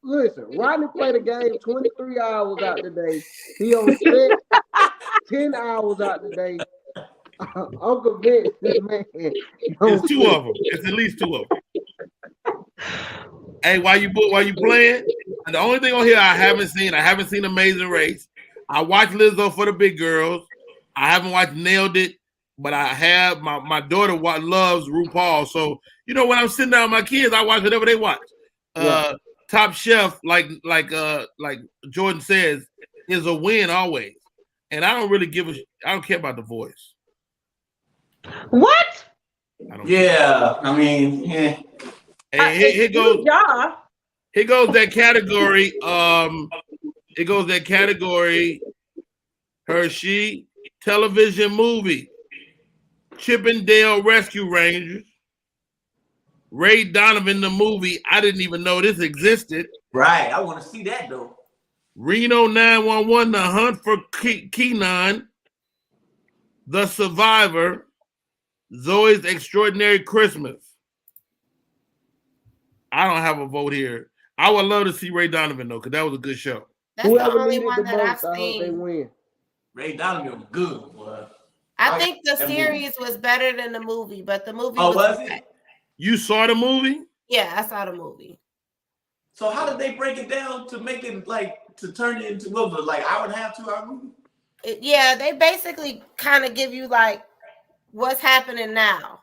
listen, Rodney played a game 23 hours out the day. He on set 10 hours out the day. I'm convinced this man. It's two of them. It's at least two of them. Hey, while you playing, the only thing on here I haven't seen Amazing Race. I watched Lizzo for the Big Girls. I haven't watched Nailed It, but I have my daughter loves RuPaul. So when I'm sitting down with my kids, I watch whatever they watch. Top Chef, like Jordan says, is a win always. And I don't really I don't care about The Voice. What? I mean, yeah. Hey, here goes that category. It goes that category. Hershey television movie. Chippendale Rescue Rangers. Ray Donovan the movie. I didn't even know this existed. Right, I want to see that though. Reno 911, The Hunt for Kenan. The Survivor. Zoe's Extraordinary Christmas. I don't have a vote here. I would love to see Ray Donovan though, because that was a good show. That's Whoever the only needed one the that most, I've I hope they seen. win. Ray Donovan was good, boy. I think the series was better than the movie, but the movie was okay. it? You saw the movie? Yeah, I saw the movie. So how did they break it down to make it to turn it into what was it, hour and a half, 2 hour movie? Yeah, they basically kind of give you what's happening now.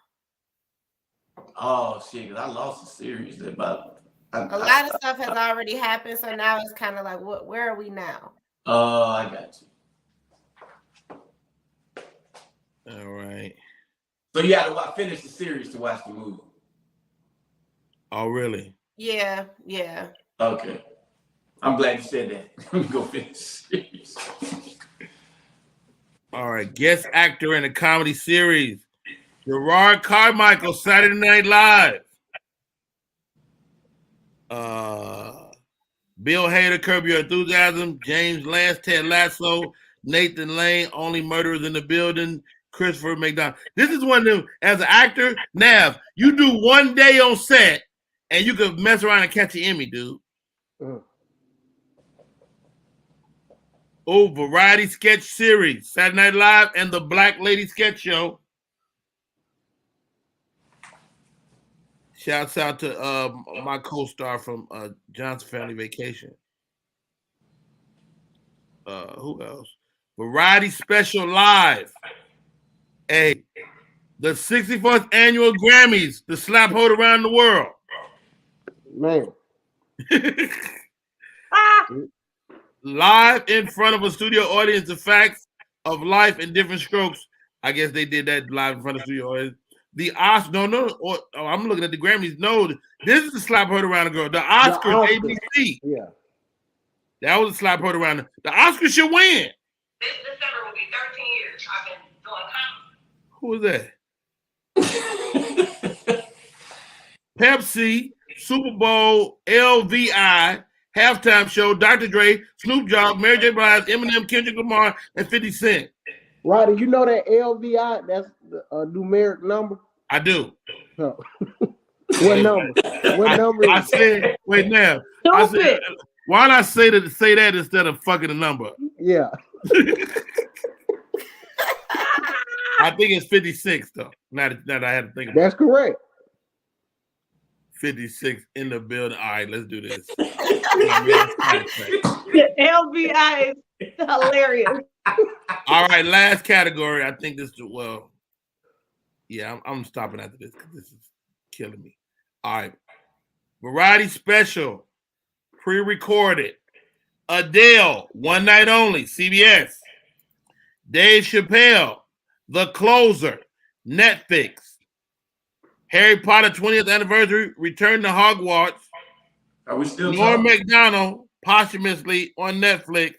Oh shit! Cause I lost the series. A lot of stuff has already happened, so now it's kind of like, where are we now? Oh, I got you. All right. So you had to finish the series to watch the movie. Oh, really? Yeah. Okay. I'm glad you said that. Let me go finish the series. All right. Guest actor in a comedy series. Gerard Carmichael, Saturday Night Live. Bill Hader, Curb Your Enthusiasm. James Lance, Ted Lasso. Nathan Lane, Only Murderers in the Building. Christopher McDonald. This is one of them, as an actor, Nav, you do one day on set and you could mess around and catch an Emmy, dude. Oh, variety sketch series, Saturday Night Live and the Black Lady Sketch Show. Shouts out to my co-star from Johnson Family Vacation. Who else? Variety Special Live. Hey, the 64th annual Grammys, the slap hold around the world. Man. Live in front of a studio audience, the facts of life in different strokes. I guess they did that live in front of the studio audience. The Oscars, no. I'm looking at the Grammys. No, this is the slap heard around the girl. The Oscars, ABC. Yeah. That was a slap heard around. The Oscars should win. This December will be 13 years. I've been doing comedy. Who is that? Pepsi, Super Bowl, LVI, Halftime Show, Dr. Dre, Snoop Dogg, Mary J. Blige, Eminem, Kendrick Lamar, and 50 Cent. Rodney, you know that LVI, that's a numeric number? I do. No. What number? What number? I said, wait now. I said, why not say that instead of fucking a number? Yeah. I think it's 56 though. Now that I had to think about it. That's correct. 56 in the building. All right, let's do this. LVI is hilarious. All right, last category. I think this is, well, yeah, I'm stopping after this because this is killing me. All right. Variety special, pre-recorded. Adele, One Night Only, CBS. Dave Chappelle, The Closer, Netflix. Harry Potter 20th anniversary, Return to Hogwarts. Are we still Norm Macdonald, posthumously on Netflix.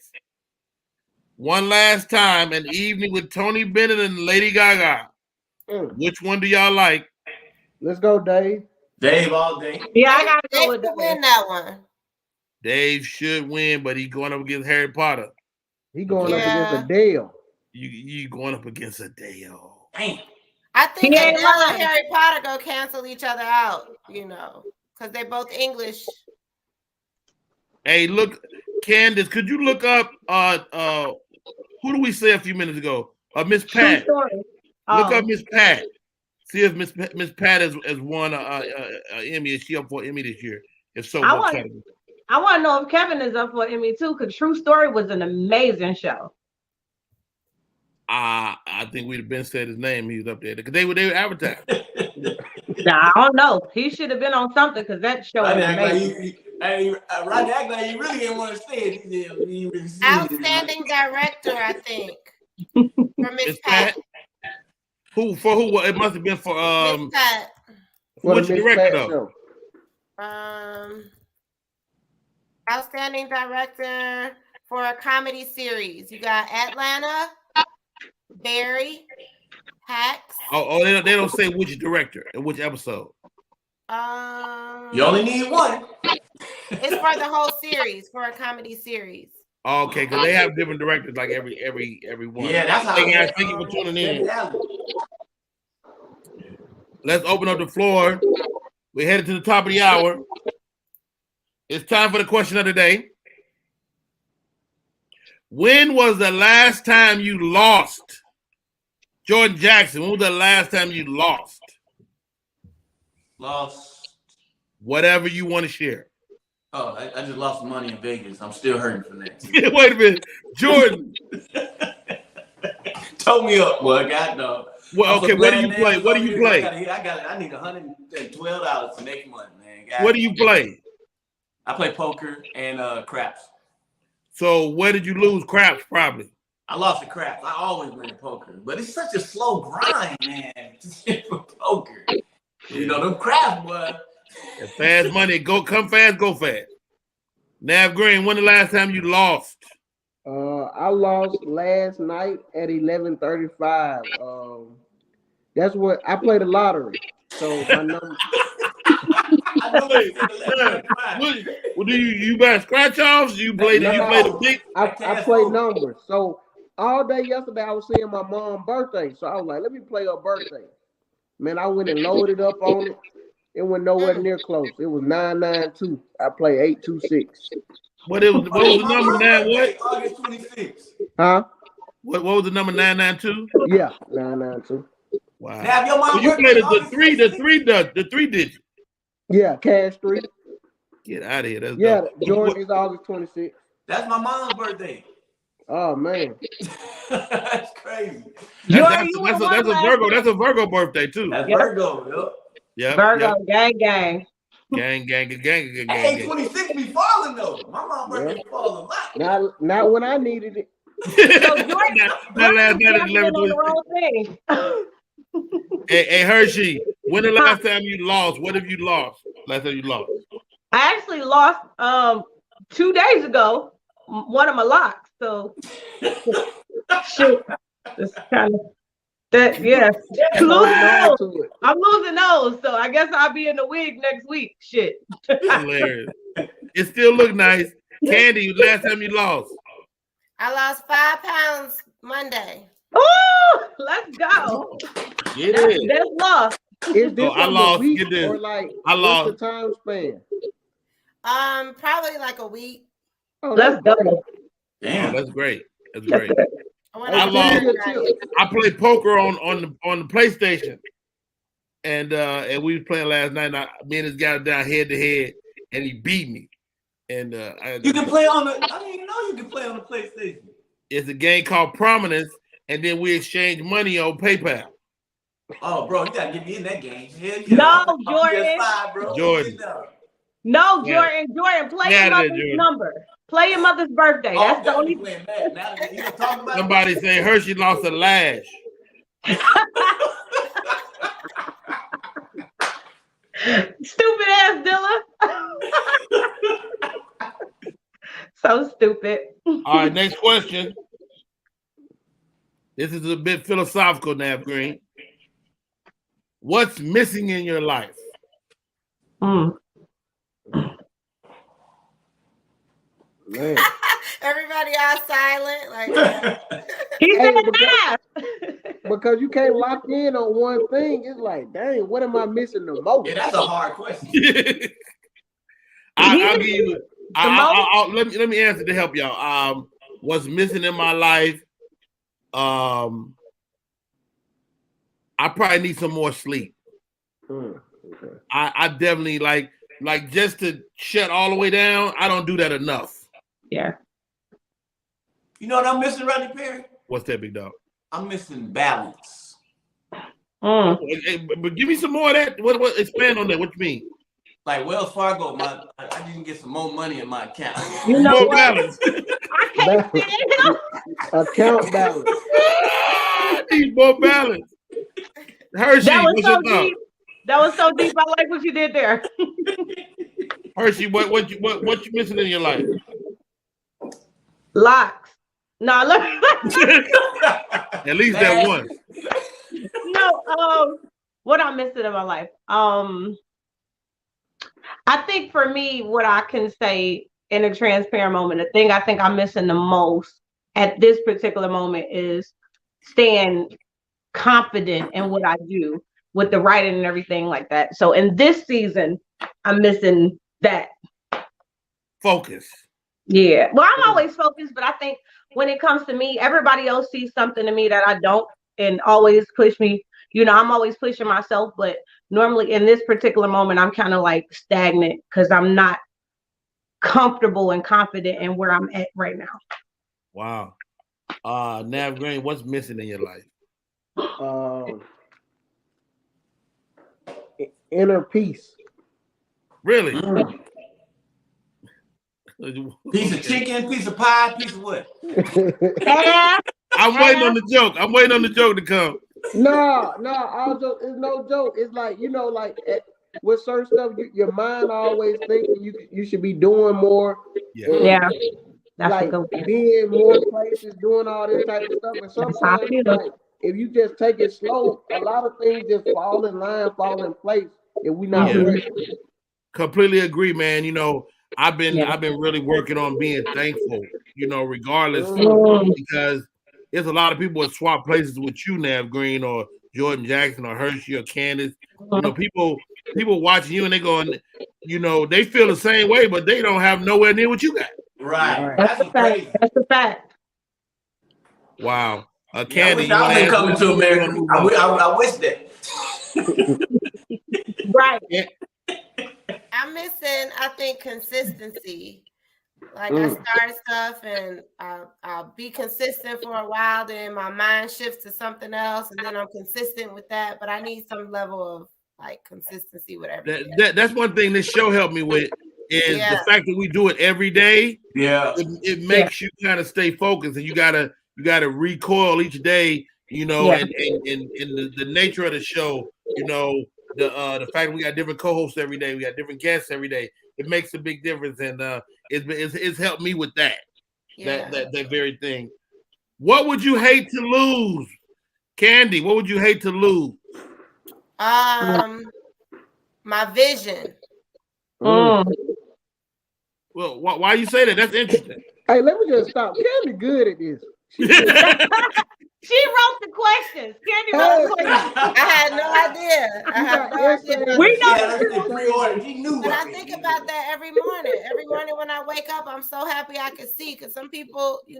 One Last Time, An Evening with Tony Bennett and Lady Gaga. Which one do y'all like? Let's go, Dave. Dave all day. Yeah, I gotta go with Dave win that one. Dave should win, but he's going up against Harry Potter. He going up against Adele. You going up against Adele. Damn. I think Adele and Harry Potter go cancel each other out, because they're both English. Hey, look, Candace, could you look up who do we say a few minutes ago? Miss Pat. Look up Miss Pat. See if Miss Pat has won an Emmy. Is she up for an Emmy this year? If so, what category? I want to know if Kevin is up for an Emmy too, because True Story was an amazing show. I think we'd have been said his name. He was up there because they were advertising. Nah, I don't know. He should have been on something because that show was amazing. Rodney act like he really didn't want to say it. Outstanding director, I think. For Miss Pat. Who? It must have been for Miss Pat. Which director though? Outstanding director for a comedy series. You got Atlanta, Barry, Hacks. Oh, they don't say which director and which episode. You only need one. It's for the whole series, for a comedy series. Okay, because they have different directors like every one. Yeah, that's how. Thank you for tuning in. Let's open up the floor. We're headed to the top of the hour. It's time for the question of the day. When was the last time you lost? Jordan Jackson, when was the last time you lost? Lost. Whatever you want to share. Oh, I just lost money in Vegas. I'm still hurting from that. Wait a minute. Jordan. Told me up, boy. God no. Well, okay. What do you play? What do you play? I need $112 to make money, man. What do you play? I play poker and craps. So where did you lose? Craps, probably. I lost the craps. I always win at poker, but it's such a slow grind, man. For poker, you know them craps, boy. Fast money, come fast, go fast. Nav Green, when the last time you lost? I lost last night at 11:35. That's what I played the lottery. So my number. What do you buy scratch offs? You play the big. I play numbers. So all day yesterday I was seeing my mom's birthday. So I was like, let me play her birthday. Man, I went and loaded up on it. It went nowhere near close. It was 992. I play 826. What was the number 9? What? August 26th. Huh? What was the number 992? Yeah, 992. Wow. Now, your mom so you played the three digit. Yeah, cash 3. Get out of here. That's Jordan is August 26th. That's my mom's birthday. Oh man. That's crazy. That's a Virgo. That's a Virgo birthday too. That's Virgo, yeah. Virgo, gang. Gang. Hey, 26 be falling though. My mom's birthday fall a lot. Not when I needed it. So Hey Hershey, when the last time you lost? What have you lost? Last time you lost? I actually lost 2 days ago one of my locks. So shit. It's kind of that, yeah. I'm losing those, so I guess I'll be in the wig next week. Shit. Hilarious. It still look nice. Candy, last time you lost? I lost 5 pounds Monday. Oh, let's go. That's lost. Is this I lost. Get this. Or like, I lost. What's the time span? Probably like a week. Oh, let's go. Damn, that's great. That's great. I lost. I played poker on the PlayStation, and we was playing last night. And me and this guy down head to head, and he beat me. And you can play on the. I didn't even know you can play on the PlayStation. It's a game called Prominence, and then we exchange money on PayPal. Oh, bro, you gotta get me in that game. Hell yeah. No, Jordan. Jordan. No, Jordan. Jordan, play your mother's number. Play your mother's birthday. That's the only thing. Somebody say Hershey lost a lash. Stupid ass Dilla. So stupid. All right, next question. This is a bit philosophical, Nav Green. What's missing in your life? Man. Everybody all silent. Like because you can't lock in on one thing. It's like, dang, what am I missing the most? Yeah, that's a hard question. I'll give you. Let me answer to help y'all. What's missing in my life? I probably need some more sleep. Okay. I definitely like just to shut all the way down. I don't do that enough. Yeah. You know what I'm missing, Rodney Perry? What's that, big dog? I'm missing balance. But give me some more of that. What expand on that? What you mean? Like Wells Fargo, I didn't get some more money in my account. You know more what? balance. I can't stand him. Account balance. I need more balance. Hershey, that was so deep. deep. That was so deep. I like what you did there. Hershey, what you missing in your life? Locks. No, look. At least that one. No, what I'm missing in my life. I think for me, what I can say in a transparent moment, the thing I think I'm missing the most at this particular moment is staying confident in what I do with the writing and everything like that. So in this season, I'm missing that. Focus. Yeah. Well, I'm always focused, but I think when it comes to me, everybody else sees something in me that I don't and always push me. You know, I'm always pushing myself, but normally in this particular moment, I'm kind of like stagnant because I'm not comfortable and confident in where I'm at right now. Wow. Nav Green, what's missing in your life? Inner peace. Really? Piece of chicken, piece of pie, piece of what? I'm waiting on the joke. I'm waiting on the joke to come. No, it's no joke. It's like, like with certain stuff, your mind always thinking you should be doing more. Yeah. That's like being more places, doing all this type of stuff. And sometimes, like, if you just take it slow, a lot of things just fall in line, fall in place if we not ready. Completely agree, man. I've been really working on being thankful, regardless, because there's a lot of people that swap places with you, Nav Green or Jordan Jackson or Hershey or Candace. People watching you and they going, they feel the same way, but they don't have nowhere near what you got. Right. That's a fact. That's a fact. Wow. Candy, I wish I was coming to America. I wish that. Right. Yeah. I'm missing, I think, consistency. Like I start stuff and I'll be consistent for a while, then my mind shifts to something else, and then I'm consistent with that. But I need some level of like consistency with everything. That's one thing this show helped me with is the fact that we do it every day. Yeah, it makes you kind of stay focused, and you gotta recoil each day. And the nature of the show. The fact that we got different co-hosts every day, we got different guests every day. It makes a big difference, and it's helped me with that. That very thing. What would you hate to lose, Candy? What would you hate to lose? My vision. Well, why you say that? That's interesting. Hey, let me just stop. Candy good at this. She wrote the questions. Candy wrote the questions. I had no idea. We know. But I think about that every morning. Every morning when I wake up, I'm so happy I can see, because some people, they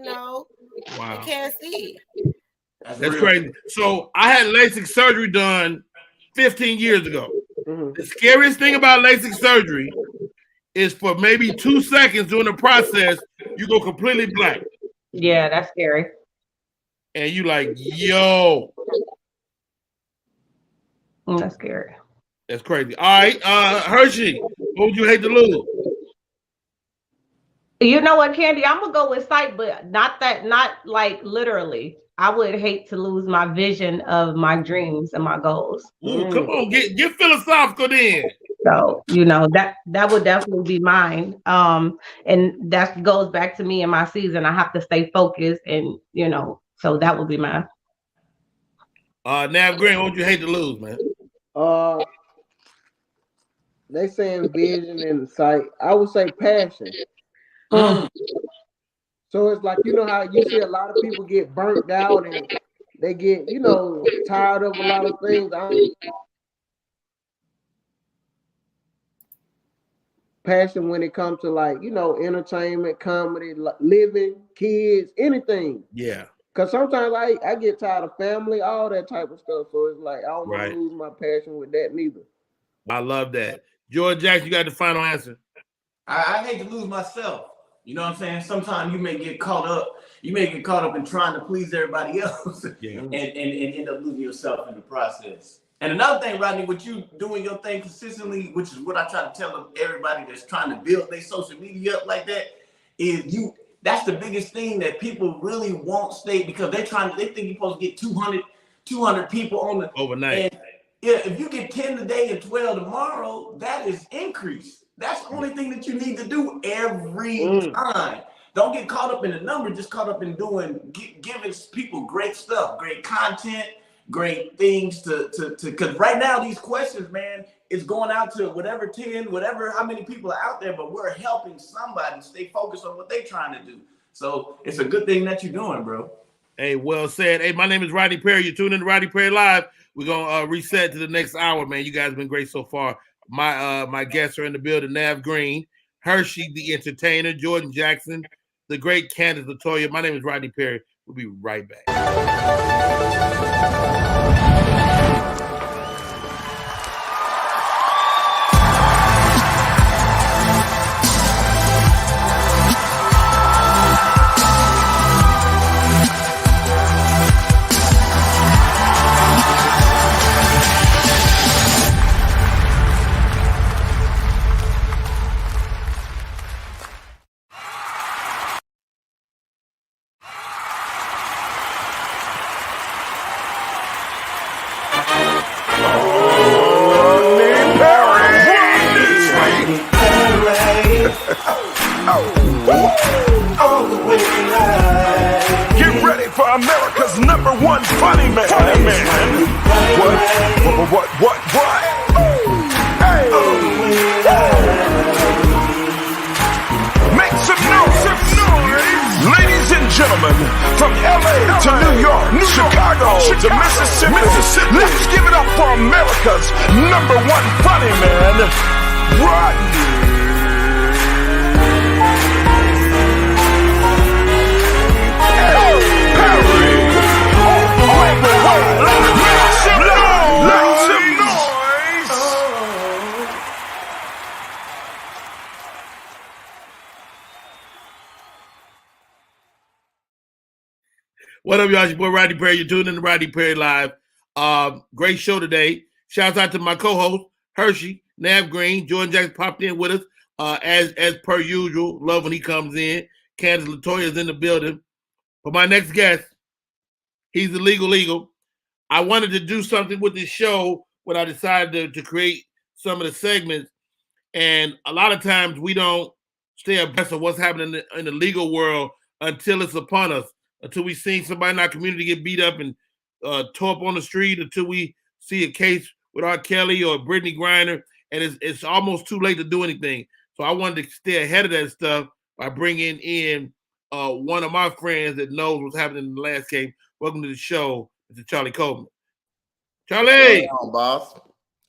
can't see. That's crazy. So I had LASIK surgery done 15 years ago. The scariest thing about LASIK surgery is for maybe 2 seconds during the process, you go completely black. Yeah, that's scary. And you like, yo. That's scary. That's crazy. All right, Hershey, what would you hate to lose? You know what, Candy? I'm gonna go with sight, but not like literally. I would hate to lose my vision of my dreams and my goals. Ooh, come on, get philosophical then. So that would definitely be mine. And that goes back to me in my season. I have to stay focused, and so that would be mine. Nav Green, what would you hate to lose, man? They saying vision and sight. I would say passion. So it's like, how you see a lot of people get burnt out and they get, tired of a lot of things. Passion when it comes to like, entertainment, comedy, living, kids, anything. Yeah. Because sometimes I get tired of family, all that type of stuff. So it's like, I don't want to lose my passion with that neither. I love that. George Jackson, you got the final answer. I hate to lose myself. You know what I'm saying? Sometimes you may get caught up in trying to please everybody else and end up losing yourself in the process. And another thing, Rodney, with you doing your thing consistently, which is what I try to tell everybody that's trying to build their social media up like that, is that's the biggest thing that people really won't stay, because they think you're supposed to get 200 people on the overnight. And if you get 10 today and 12 tomorrow, that is increase. That's the only thing that you need to do every time. Don't get caught up in the number, just caught up in giving people great stuff, great content, great things because right now these questions, man, it's going out to how many people are out there, but we're helping somebody stay focused on what they're trying to do. So it's a good thing that you're doing, bro. Hey, well said. Hey, my name is Rodney Perry. You're tuning in to Rodney Perry Live. We're gonna reset to the next hour, man. You guys have been great so far. My guests are in the building: Nav Green, Hershey, the entertainer, Jordan Jackson, the great Candace Latoya. My name is Rodney Perry. We'll be right back. All the way live. Get ready for America's #1 funny man. What? Hey. Make some noise. Ladies and gentlemen, from LA to New York, Chicago to Mississippi, let's give it up for America's #1 funny man, Rodney. What up, y'all? It's your boy Rodney Perry. You're tuning in to Rodney Perry Live. Great show today. Shouts out to my co-host, Hershey, Nav Green. Jordan Jackson popped in with us as per usual. Love when he comes in. Candace Latoya is in the building. For my next guest, he's the legal. I wanted to do something with this show when I decided to create some of the segments. And a lot of times we don't stay abreast of what's happening in the legal world until it's upon us. Until we see somebody in our community get beat up and tore up on the street, until we see a case with R. Kelly or Brittany Griner, and it's almost too late to do anything. So I wanted to stay ahead of that stuff by bringing in one of my friends that knows what's happening in the last case. Welcome to the show, Mr. Charlie Coleman. Charlie! What's going on, boss?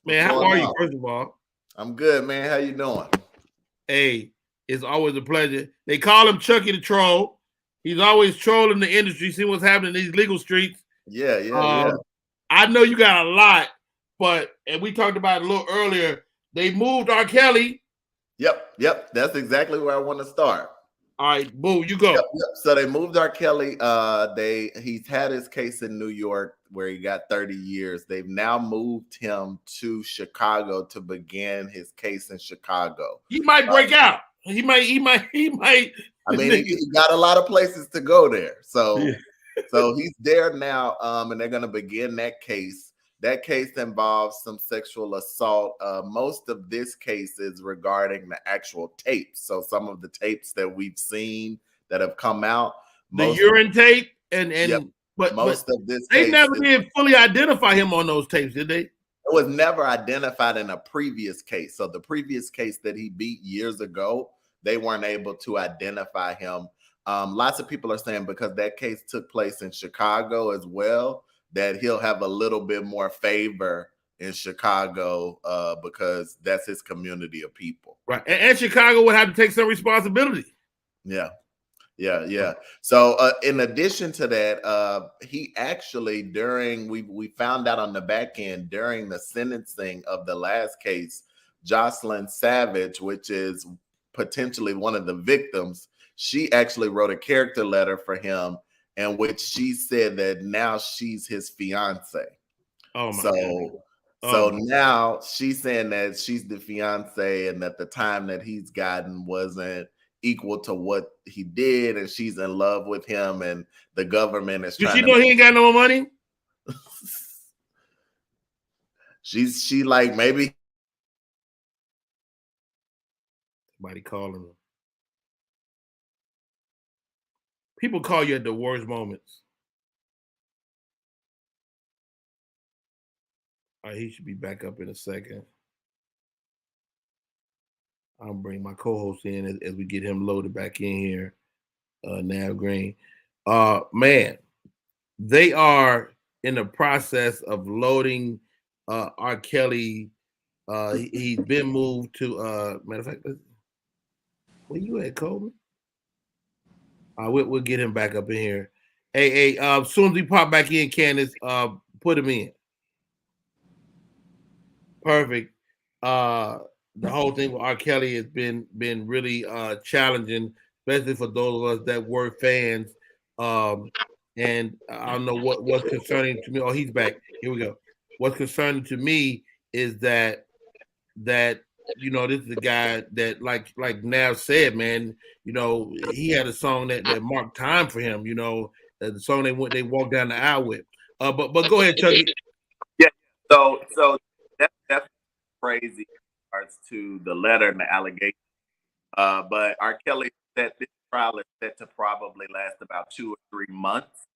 Man, how are you, first of all? I'm good, man. How you doing? Hey, it's always a pleasure. They call him Chucky the Troll. He's always trolling the industry, see what's happening in these legal streets. Yeah. I know you got a lot, and we talked about it a little earlier, they moved R. Kelly. Yep. That's exactly where I want to start. All right, boo, you go. Yep. So they moved R. Kelly. He's had his case in New York where he got 30 years. They've now moved him to Chicago to begin his case in Chicago. He might break out. He might. I mean, he got a lot of places to go there. So he's there now, and they're going to begin that case. That case involves some sexual assault. Most of this case is regarding the actual tapes. So some of the tapes that we've seen that have come out. The urine tape but most of this they never did fully identify him on those tapes, did they? It was never identified in a previous case. So the previous case that he beat years ago, they weren't able to identify him. Lots of people are saying because that case took place in Chicago as well, that he'll have a little bit more favor in Chicago because that's his community of people. Right. And Chicago would have to take some responsibility. Yeah. So in addition to that, he actually we found out on the back end during the sentencing of the last case, Jocelyn Savage, which is potentially one of the victims, she actually wrote a character letter for him in which she said that now she's his fiance. Oh my God. So now she's saying that she's the fiance and that the time that he's gotten wasn't equal to what he did, and she's in love with him, and the government is trying. Did she know he ain't got no more money? she like maybe. Somebody calling him. People call you at the worst moments. All right, he should be back up in a second. I'll bring my co-host in as we get him loaded back in here. Nav Green. Man, they are in the process of loading R. Kelly. He's been moved to matter of fact, where you at, Coleman? We'll get him back up in here. Hey, as soon as we pop back in, Candace, put him in. Perfect. The whole thing with R. Kelly has been really challenging, especially for those of us that were fans. And I don't know what's concerning to me. Oh, he's back. Here we go. What's concerning to me is that this is a guy that like Nav said, man. He had a song that marked time for him. The song they walked down the aisle with. But go ahead, Chucky. Yeah. So that's crazy. To the letter and the allegation But R. Kelly said this trial is set to probably last about 2 or 3 months.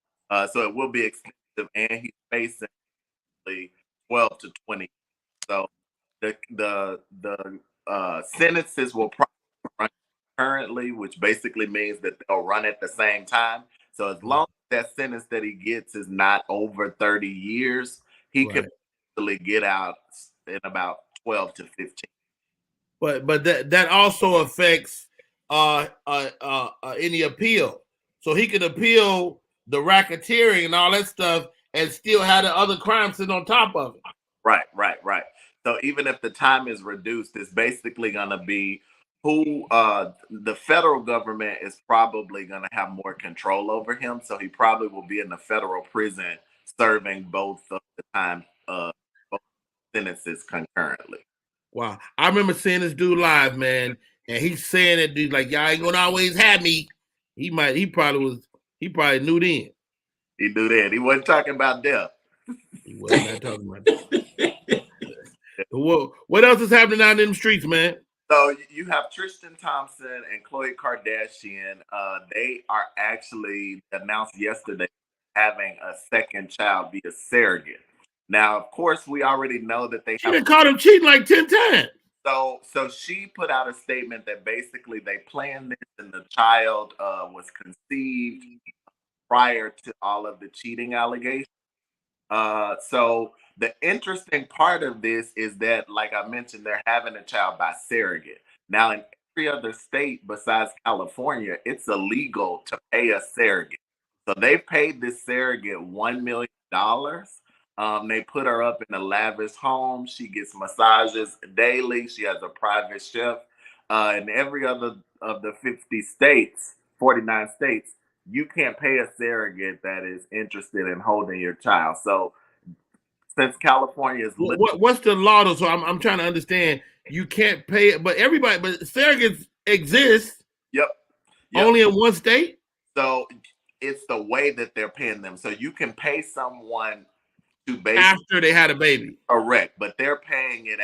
So it will be extensive, and he's facing 12 to 20. So the sentences will probably run currently, which basically means that they'll run at the same time. So as long as that sentence that he gets is not over 30 years, he could actually get out in about 12 to 15. But that also affects any appeal. So he can appeal the racketeering and all that stuff and still have the other crimes sitting on top of it. Right. So even if the time is reduced, it's basically going to be who the federal government is probably going to have more control over him. So he probably will be in the federal prison serving both of the time, both sentences concurrently. Wow. I remember seeing this dude live, man, and he's saying that dude's like, y'all ain't gonna always have me. He probably knew then. He knew that. He wasn't talking about death. He was not talking about death. What else is happening out in the streets, man? So you have Tristan Thompson and Khloe Kardashian. They are actually announced yesterday having a second child via surrogate. Now, of course, we already know that they have caught him cheating like 10 times. So she put out a statement that basically they planned this and the child was conceived prior to all of the cheating allegations. So the interesting part of this is that, like I mentioned, they're having a child by surrogate. Now, in every other state besides California, it's illegal to pay a surrogate. So they paid this surrogate $1 million. They put her up in a lavish home. She gets massages daily. She has a private chef. In every other of the 49 states, you can't pay a surrogate that is interested in holding your child. So since California is what's the law though? So I'm trying to understand. You can't pay it, but surrogates exist. Yep. Only in one state. So it's the way that they're paying them. So you can pay someone to after they had a baby. Correct, but they're paying it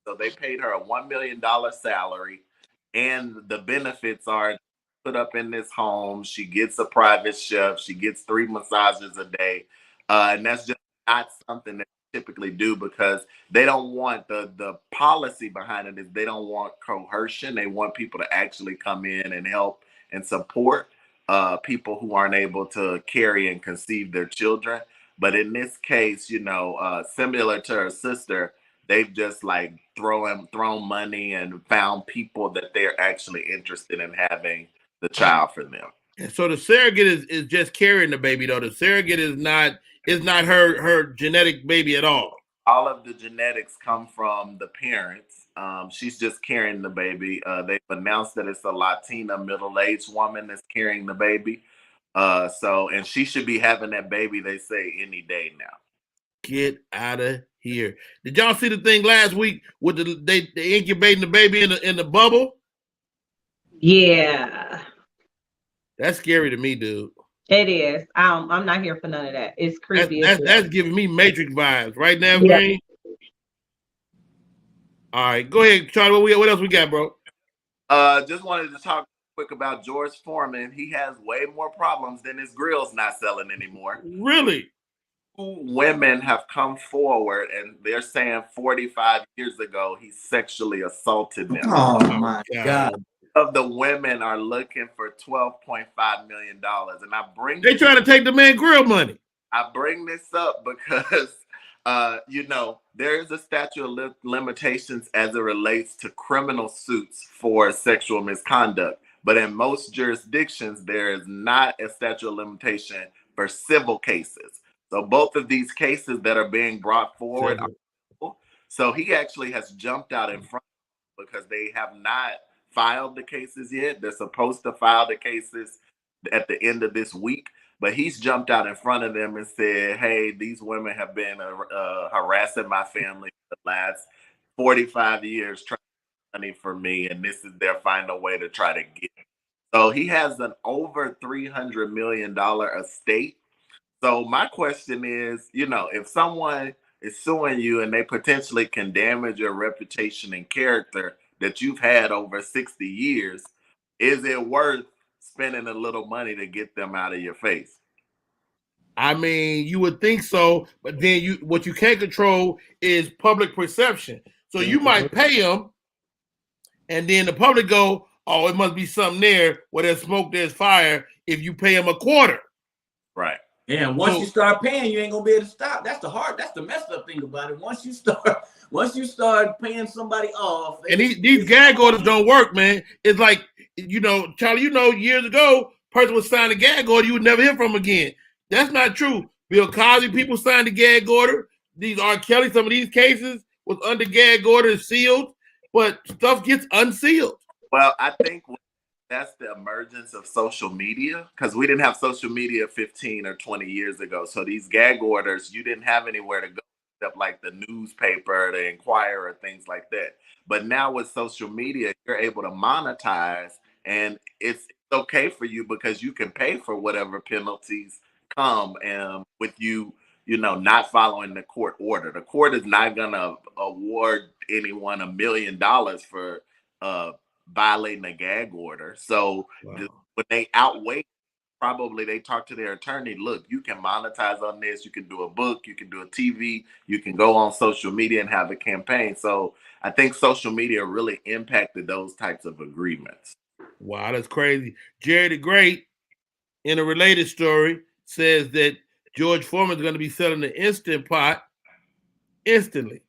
so they paid her a $1 million salary, and the benefits are put up in this home. She gets a private chef. She gets 3 massages a day, and that's just not something that they typically do because they don't want the policy behind it is they don't want coercion. They want people to actually come in and help and support people who aren't able to carry and conceive their children. But in this case, similar to her sister, they've just like thrown money and found people that they're actually interested in having the child for them. And so the surrogate is just carrying the baby, though. The surrogate is not her genetic baby at all. All of the genetics come from the parents. She's just carrying the baby. They've announced that it's a Latina middle-aged woman that's carrying the baby. And she should be having that baby, they say, any day now. Get out of here. Did y'all see the thing last week with they incubating the baby in the bubble? Yeah. That's scary to me, dude. It is. I'm not here for none of that. It's creepy. That's giving me Matrix vibes right now, Green. All right, go ahead, Charlie. What else we got, bro? Just wanted to talk quick about George Foreman. He has way more problems than his grill's not selling anymore. Really? 2 women have come forward and they're saying 45 years ago he sexually assaulted them. Oh my God. Of the women are looking for $12.5 million. And they trying to take the man grill money. I bring this up because there is a statute of limitations as it relates to criminal suits for sexual misconduct. But in most jurisdictions, there is not a statute of limitation for civil cases. So both of these cases that are being brought forward are civil. So he actually has jumped out in front because they have not filed the cases yet. They're supposed to file the cases at the end of this week. But he's jumped out in front of them and said, hey, these women have been harassing my family for the last 45 years, trying to get money for me, and this is their final way to try to get it. So he has an over $300 million estate. So my question is, if someone is suing you and they potentially can damage your reputation and character, that you've had over 60 years, is it worth spending a little money to get them out of your face? I mean, you would think so, but then what you can't control is public perception. So you might pay them, and then the public go, "Oh, it must be something there. Where there's smoke, there's fire." If you pay them a quarter, right? Yeah, once you start paying, you ain't gonna be able to stop. That's the messed up thing about it. Once you start paying somebody off, and these gag orders don't work, man. It's like, Charlie, years ago, person would sign a gag order, you would never hear from again. That's not true. Bill Cosby, people signed a gag order. These R. Kelly, some of these cases was under gag order, sealed, but stuff gets unsealed. Well, I think that's the emergence of social media, because we didn't have social media 15 or 20 years ago. So these gag orders, you didn't have anywhere to go except like the newspaper, the Inquirer, things like that. But now with social media, you're able to monetize, and it's okay for you because you can pay for whatever penalties come with you not following the court order. The court is not going to award anyone $1 million for violating a gag order. So when they outweigh, probably they talk to their attorney, look, you can monetize on this, you can do a book, you can do a TV, you can go on social media and have a campaign. So I think social media really impacted those types of agreements. Wow, that's crazy. Jerry the Great, in a related story, says that George Foreman is going to be selling the Instant Pot instantly.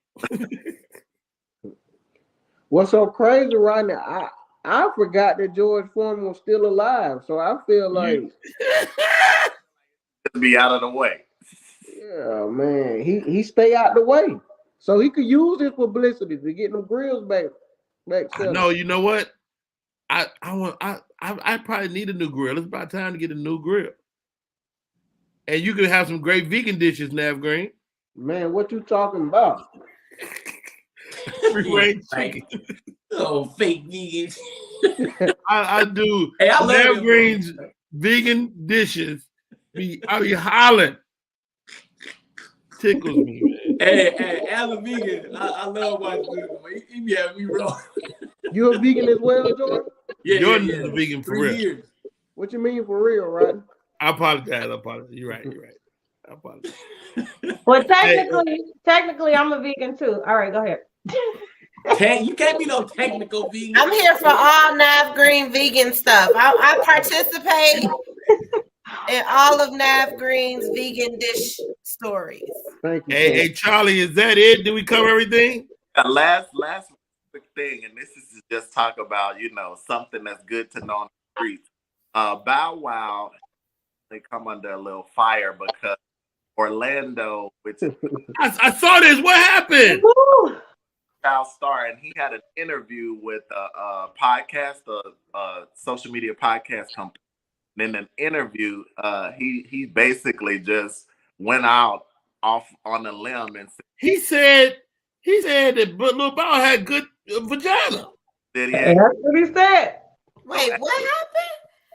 What's so crazy right now? I forgot that George Foreman was still alive, so I feel like be out of the way. Yeah, man, he stay out the way, so he could use this publicity to get them grills back. No, you know what? I probably need a new grill. It's about time to get a new grill. And you can have some great vegan dishes, Nav Green. Man, what you talking about? Free range chicken. Oh, fake vegans. I do. Hey, I love Nav Green's vegan dishes. I be hollering. Tickles me, man. Hey, as a vegan, I love watching this. He be having me wrong. You a vegan as well, Jordan? Yeah, Jordan is a vegan for 3 real. years. What you mean for real, right? I apologize. You're right. I apologize. Well, technically, I'm a vegan too. All right, go ahead. You can't be no technical vegan. I'm here for all Nav Green vegan stuff. I participate in all of Nav Green's vegan dish stories. Thank you. Hey, Charlie, is that it? Did we cover everything? Last quick thing, and this is to just talk about, something that's good to know on the streets. Bow Wow, they come under a little fire because Orlando, which I saw this. What happened? child star, and he had an interview with a podcast, a social media podcast company. And in an interview, he basically just went off on a limb and said, he said that Lil Bow had good vagina. That's what he said. Wait, what happened?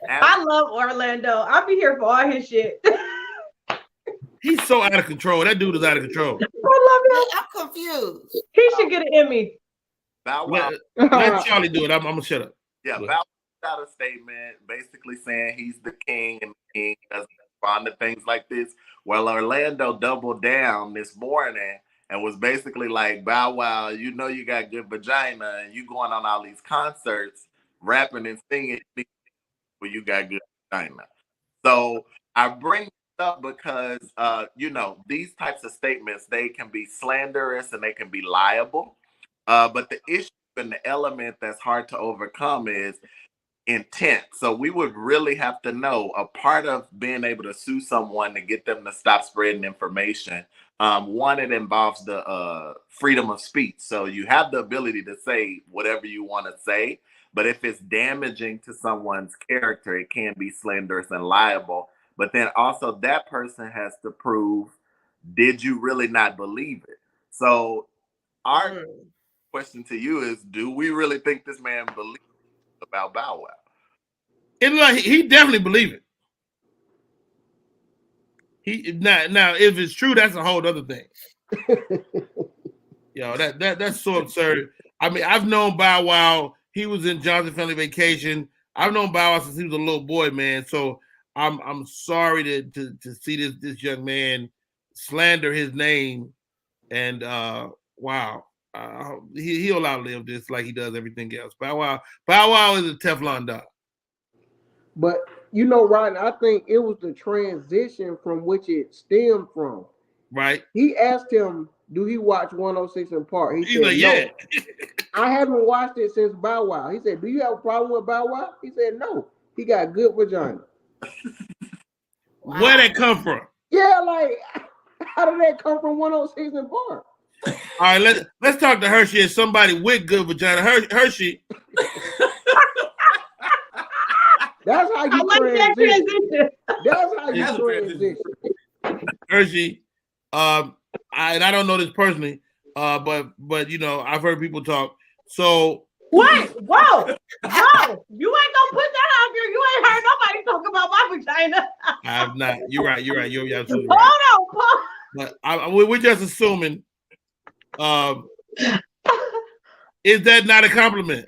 I love Orlando. I'll be here for all his shit. He's so out of control. That dude is out of control. I love him. I'm confused. He should get an Emmy. Bow Wow. Let Charlie do it. I'm gonna shut up. Yeah, Bow Wow got a statement basically saying he's the king and the king doesn't respond to things like this. Well, Orlando doubled down this morning and was basically like, Bow Wow, you got good vagina and you going on all these concerts, rapping and singing where you got good vagina. So I bring it up because, these types of statements, they can be slanderous and they can be liable. But the issue and the element that's hard to overcome is intent. So we would really have to know, a part of being able to sue someone to get them to stop spreading information. One, it involves the freedom of speech. So you have the ability to say whatever you want to say, but if it's damaging to someone's character, it can be slanderous and liable. But then also that person has to prove, did you really not believe it? So our question to you is, do we really think this man believes about Bow Wow? He definitely believe it. Now if it's true, that's a whole other thing. That's so absurd. I mean, I've known Bow Wow. He was in Johnson Family Vacation. I've known Bow Wow since he was a little boy, man. So I'm sorry to see this young man slander his name, and wow, he'll outlive this like he does everything else. Bow Wow is a Teflon dog. But you know, Rodney, I think it was the transition from which it stemmed from. Right. He asked him, "Do he watch 106 in Park?" He said, like, yeah. "No." I haven't watched it since Bow Wow. He said, "Do you have a problem with Bow Wow?" He said, "No. He got good vagina." Wow. Where'd that come from? Yeah, like how did that come from 106 in Park? All right, let's talk to Hershey as somebody with good vagina. Hershey. That's how you transition. That's how you transition. Hershey, I don't know this personally, but you know, I've heard people talk. So what? Whoa, you ain't gonna put that out there. You ain't heard nobody talk about my vagina. I have not. You're right. You're absolutely right. Hold on, Paul. But we're just assuming. Is that not a compliment?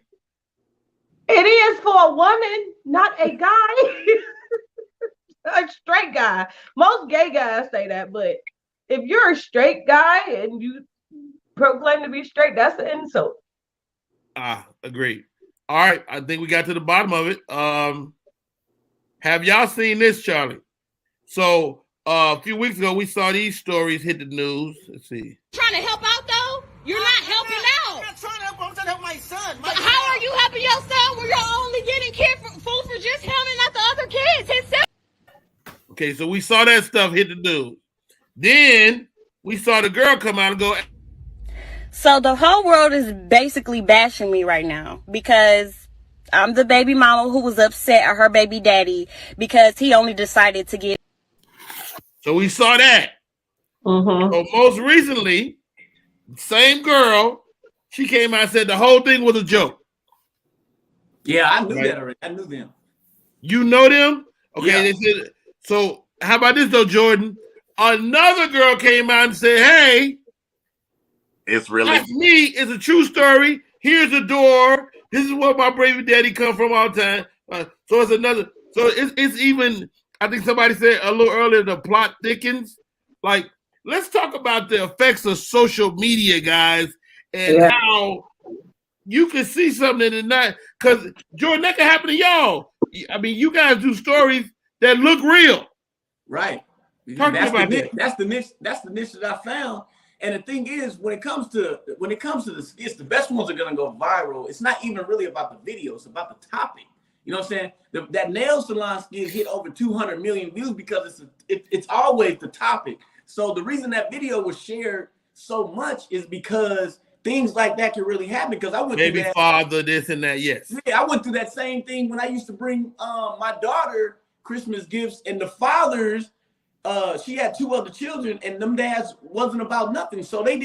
It is for a woman, not a guy. A straight guy. Most gay guys say that, but if you're a straight guy and you proclaim to be straight, that's an insult. Agreed. All right, I think we got to the bottom of it. Have y'all seen this, Charlie? So a few weeks ago, we saw these stories hit the news. Let's see. Trying to help out though? You're not helping out. I'm not trying to help. I'm trying to help my son. How are you helping your son when you're only getting food for just him and not the other kids? Himself. Okay, so we saw that stuff hit the news. Then we saw the girl come out and go. So the whole world is basically bashing me right now because I'm the baby mama who was upset at her baby daddy because he only decided to get. So we saw that. Mm-hmm. So most recently, same girl, she came out and said the whole thing was a joke. Yeah, I knew that already. I knew them. You know them? Okay, Yeah. They said. So how about this though, Jordan? Another girl came out and said, "Hey, it's really that's me. It's a true story. Here's the door. This is where my baby daddy come from all the time." So it's another. So it's even. I think somebody said a little earlier the plot thickens. Like, let's talk about the effects of social media, guys, and how you can see something and not. Because Jordan, that can happen to y'all. I mean, you guys do stories that look real. Right. That's the niche that I found. And the thing is, when it comes to the skits, the best ones are gonna go viral. It's not even really about the video, it's about the topic. You know what I'm saying? That nail salon skit hit over 200 million views because it's always the topic. So the reason that video was shared so much is because things like that can really happen. Because I went Baby through that, father, this and that. Yes. Yeah, I went through that same thing when I used to bring my daughter Christmas gifts, and the fathers, she had 2 other children, and them dads wasn't about nothing. So they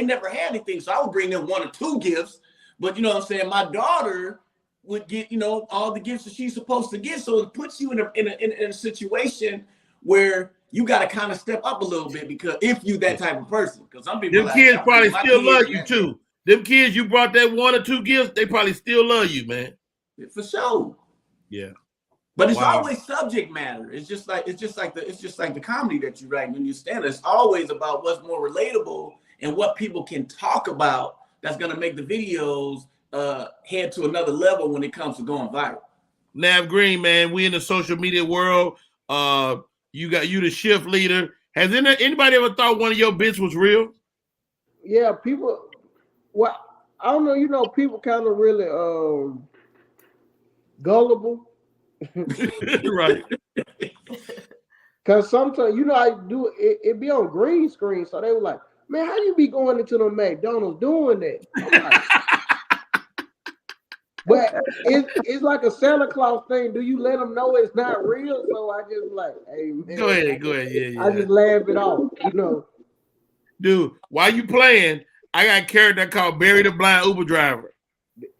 never had anything. So I would bring them 1 or 2 gifts. But you know what I'm saying? My daughter would get, you know, all the gifts that she's supposed to get. So it puts you in a situation where you got to kind of step up a little bit, because if you that type of person, because some people them kids probably still love you too. Them kids you brought that 1 or 2 gifts, they probably still love you, man. For sure. Yeah. But it's always subject matter. It's just like the comedy that you write when you stand. It's always about what's more relatable and what people can talk about that's gonna make the videos head to another level when it comes to going viral. Nav Green, man, we in the social media world. You the shift leader. Has anybody ever thought one of your bits was real? Yeah, people. Well, I don't know. You know, people kind of really gullible. Right. Because sometimes, you know, I do it be on green screen. So they were like, "Man, how you be going into the McDonald's doing that?" Like, but it's like a Santa Claus thing. Do you let them know it's not real? So I just like, hey, man. Go ahead. Yeah. I just laugh it off, you know. Dude, while you playing, I got a character called Barry the Blind Uber Driver.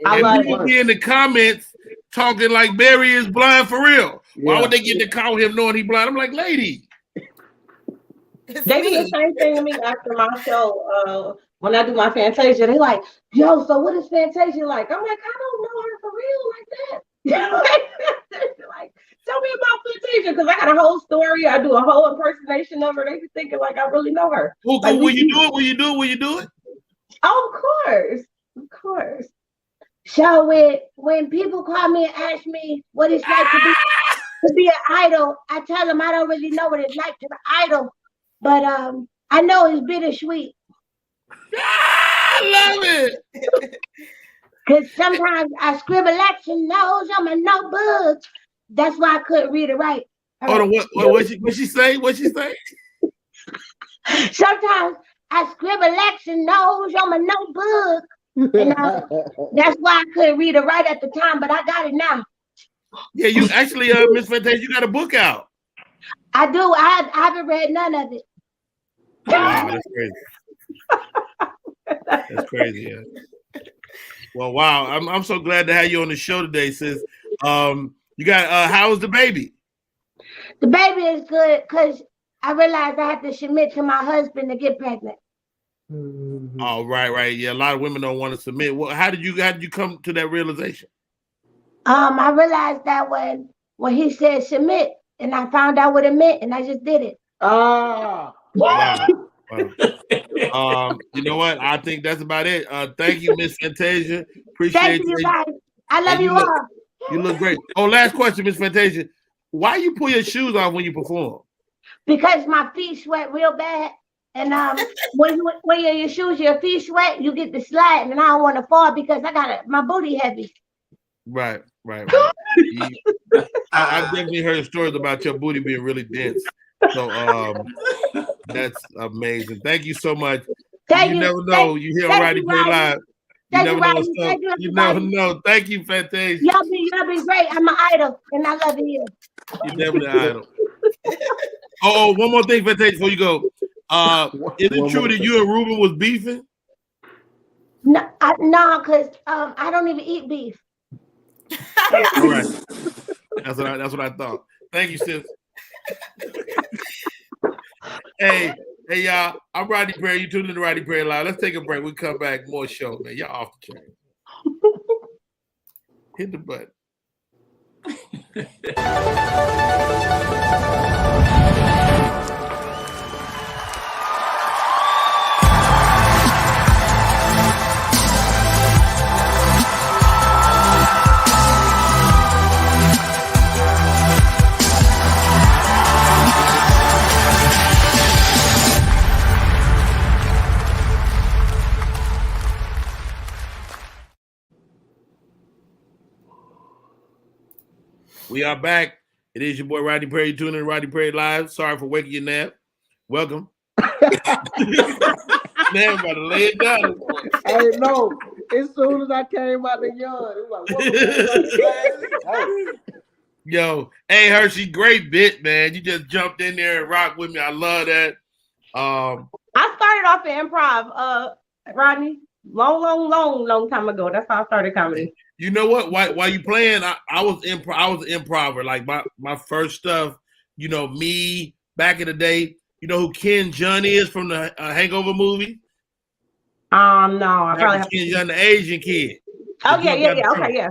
And people be in the comments talking like Barry is blind for real. Yeah. Why would they get to call him knowing he blind? I'm like, lady. They do the same thing to me after my show. when I do my Fantasia, they like, yo, so what is Fantasia like? I'm like, I don't know her for real like that. Like, tell me about Fantasia, because I got a whole story. I do a whole impersonation of her. They be thinking like I really know her. Well, Like, will you do it? Will you do it? Will you do it? Oh, of course. So when people call me and ask me what it's like to be an idol, I tell them I don't really know what it's like to be an idol, but I know it's bittersweet. I love it. Because sometimes I scribble action notes on my notebook. That's why I couldn't read it right. Hold on, what she say? What she say? Sometimes I scribble action notes on my notebook. And that's why I couldn't read it right at the time, but I got it now. Yeah, you actually, Miss Fantasia, you got a book out. I do. I haven't read none of it. Wow, that's crazy. That's crazy. Yeah. Well, wow, I'm so glad to have you on the show today, sis. You got how's the baby? The baby is good because I realized I had to submit to my husband to get pregnant. Oh, right. Yeah, a lot of women don't want to submit. Well, how did you come to that realization? I realized that when he said submit, and I found out what it meant, and I just did it. Wow. You know what? I think that's about it. Thank you, Miss Fantasia. Appreciate you guys. I love you all. You look great. Oh, last question, Miss Fantasia. Why you pull your shoes off when you perform? Because my feet sweat real bad. And when your shoes, your feet sweat, you get the slide, and I don't want to fall because I got my booty heavy. Right. I've definitely heard stories about your booty being really dense. So that's amazing. Thank you so much. You never know. You hear Rodney Pray Live. You never know stuff. You never know. Thank you, Fantasia. Y'all be great. I'm an idol, and I love you. You're definitely an idol. Oh, one more thing, Fantasia, before you go. Is it true that you and Ruben was beefing? No, because I don't even eat beef. All right. That's what I thought. Thank you, sis. Hey, y'all. I'm Rodney Perry. You tuned in to Rodney Perry Live. Let's take a break. We come back. More show, man. Y'all off the train. Hit the button. We are back. It is your boy Rodney Perry. You tuned in to Rodney Perry Live. Sorry for waking your nap. Welcome. Man, about to lay it down. Hey, no. As soon as I came out the yard, it was like, what? Yo, hey Hershey, great bit, man. You just jumped in there and rocked with me. I love that. I started off in improv, Rodney, long time ago. That's how I started comedy. You know what? While you playing, I was an improver. Like my first stuff, you know, me back in the day. You know who Ken Jun is from the Hangover movie? No, I probably have. Ken Jun, the Asian kid. Oh yeah. Okay, yeah.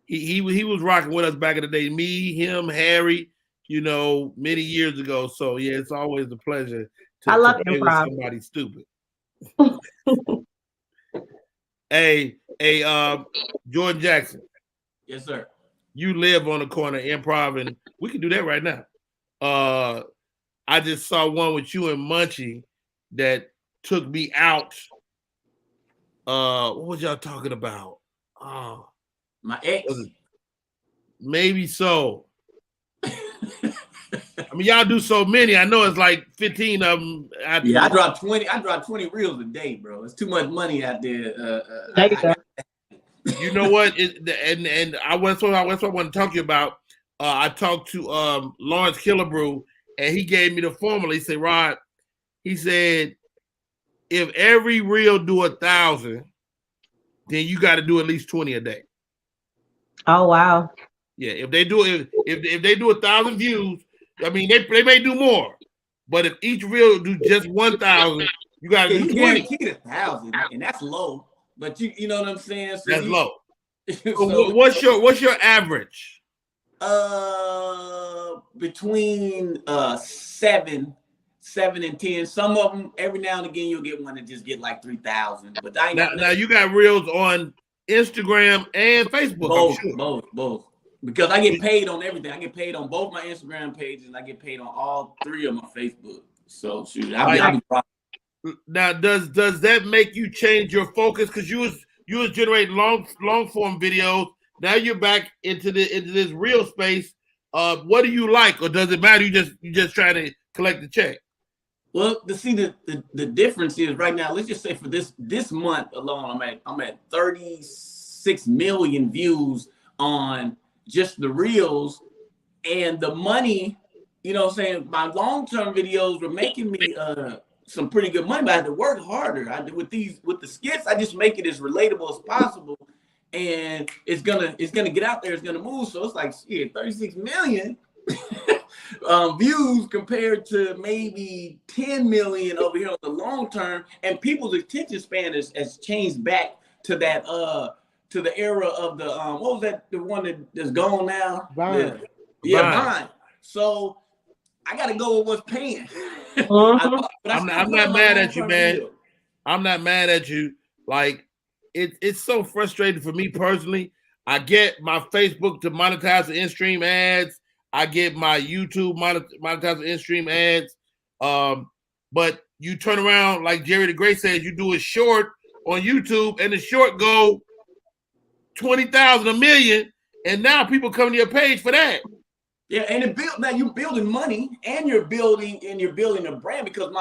He was rocking with us back in the day. Me, him, Harry. You know, many years ago. So yeah, it's always a pleasure. I love play improv. with somebody stupid. Hey, Jordan Jackson. Yes, sir. You live on the corner improv, and we can do that right now. I just saw one with you and Munchie that took me out. What was y'all talking about? My ex. Maybe so. I mean, y'all do so many. I know it's like 15 of them. I drop 20. I drop 20 reels a day, bro. It's too much money out there. You know what? And I want to talk to you about. I talked to Lawrence Killebrew, and he gave me the formula. He said, Rod, he said, if every reel do 1,000, then you got to do at least 20 a day. Oh wow. Yeah, if they do 1,000 views, I mean they may do more, but if each reel do just 1,000, You got to Yeah, do you 20. guaranteed 1,000, and that's low. But you know what I'm saying? So That's low. So what's your average? Between 7 and 10. Some of them, every now and again, you'll get one that just get like 3,000. But I ain't now you got reels on Instagram and Facebook. Both. Because I get paid on everything. I get paid on both my Instagram pages, and I get paid on all 3 of my Facebook. So shoot, I'll be proud. Now, does that make you change your focus? Because you was generating long form videos. Now you're back into this real space. What do you like, or does it matter? You just trying to collect the check. Well, to see the difference is right now. Let's just say for this month alone, I'm at 36 million views on just the reels, and the money. You know what I'm saying? My long-term videos were making me some pretty good money, but I had to work harder. With the skits, I just make it as relatable as possible, and it's gonna get out there. It's gonna move. So it's like 36 million views compared to maybe 10 million over here on the long term. And people's attention span has changed back to that to the era of the what was that, the one that's gone now? Vine. Vine. So I got to go with what's paying. I'm not mad at you, man. I'm not mad at you. Like, it's so frustrating for me personally. I get my Facebook to monetize the in-stream ads. I get my YouTube monetize the in-stream ads. But you turn around, like Jerry the Great says, you do a short on YouTube, and the short go 20,000, a million, and now people come to your page for that. Yeah, and now you're building money, and you're building a brand, because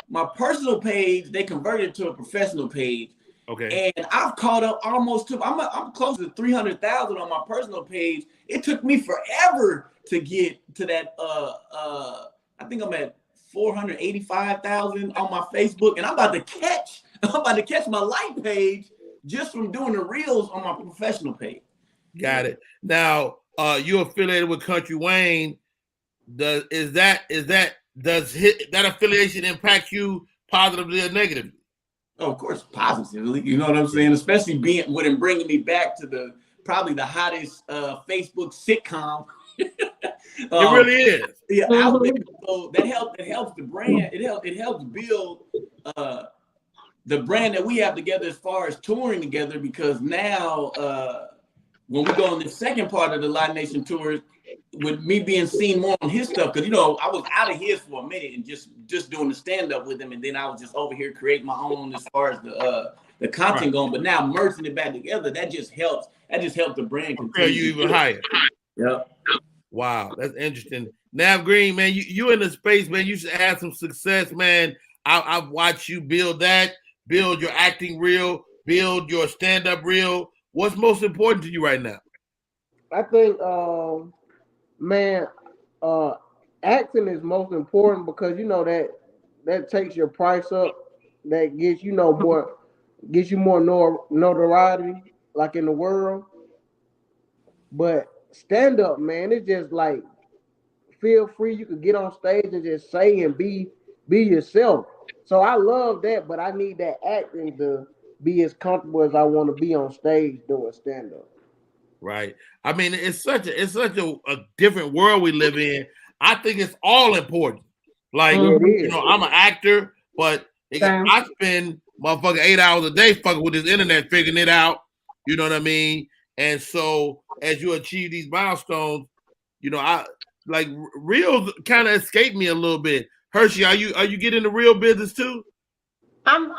my personal page, they converted to a professional page. Okay. And I've caught up almost to I'm close to 300,000 on my personal page. It took me forever to get to that. I think I'm at 485,000 on my Facebook, and I'm about to catch my light page just from doing the reels on my professional page. Got it. Now, you're affiliated with Country Wayne. Does that affiliation impact you positively or negatively? Oh, of course, positively. You know what I'm saying? Especially bringing me back to probably the hottest Facebook sitcom. It really is. Yeah, out there. So that helps the brand. It helps build the brand that we have together as far as touring together, because now when we go on the second part of the Live Nation tour, with me being seen more on his stuff, because I was out of his for a minute and just doing the stand-up with him, and then I was just over here creating my own as far as the content going. But now merging it back together, that just helps the brand continue. You even higher. Yep. Wow, that's interesting. Nav Green, man, you in the space, man. You should have some success, man. I've watched you build your acting reel, build your stand-up reel. What's most important to you right now? I think, acting is most important, because that takes your price up. That gets you more notoriety, like in the world. But stand up, man, it's just like, feel free. You could get on stage and just say and be yourself. So I love that, but I need that acting to be as comfortable as I want to be on stage doing stand up. Right. I mean, it's such a different world we live in. I think it's all important. Like, I'm an actor, but I spend motherfucking 8 hours a day fucking with this internet, figuring it out. You know what I mean? And so as you achieve these milestones, I like reels kind of escape me a little bit. Hershey, are you getting the real business too? I'm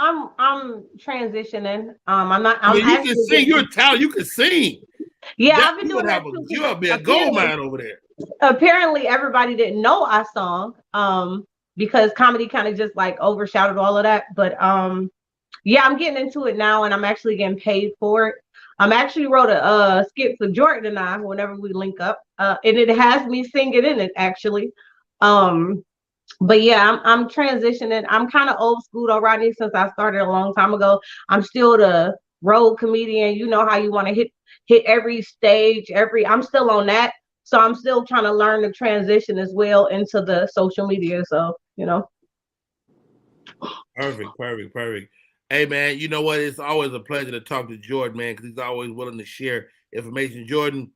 transitioning. You can sing. You're a talent. You can sing. Yeah, I've been doing that too. You'll be a gold mine over there. Apparently, everybody didn't know I sung because comedy kind of just like overshadowed all of that. But yeah, I'm getting into it now, and I'm actually getting paid for it. I actually wrote a skit for Jordan and I whenever we link up, and it has me singing in it actually. But yeah, I'm transitioning. I'm kind of old school though, Rodney, since I started a long time ago. I'm still the road comedian. You know how you want to hit every stage, I'm still on that. So I'm still trying to learn the transition as well into the social media. So, Perfect. Hey, man, you know what? It's always a pleasure to talk to Jordan, man, because he's always willing to share information. Jordan,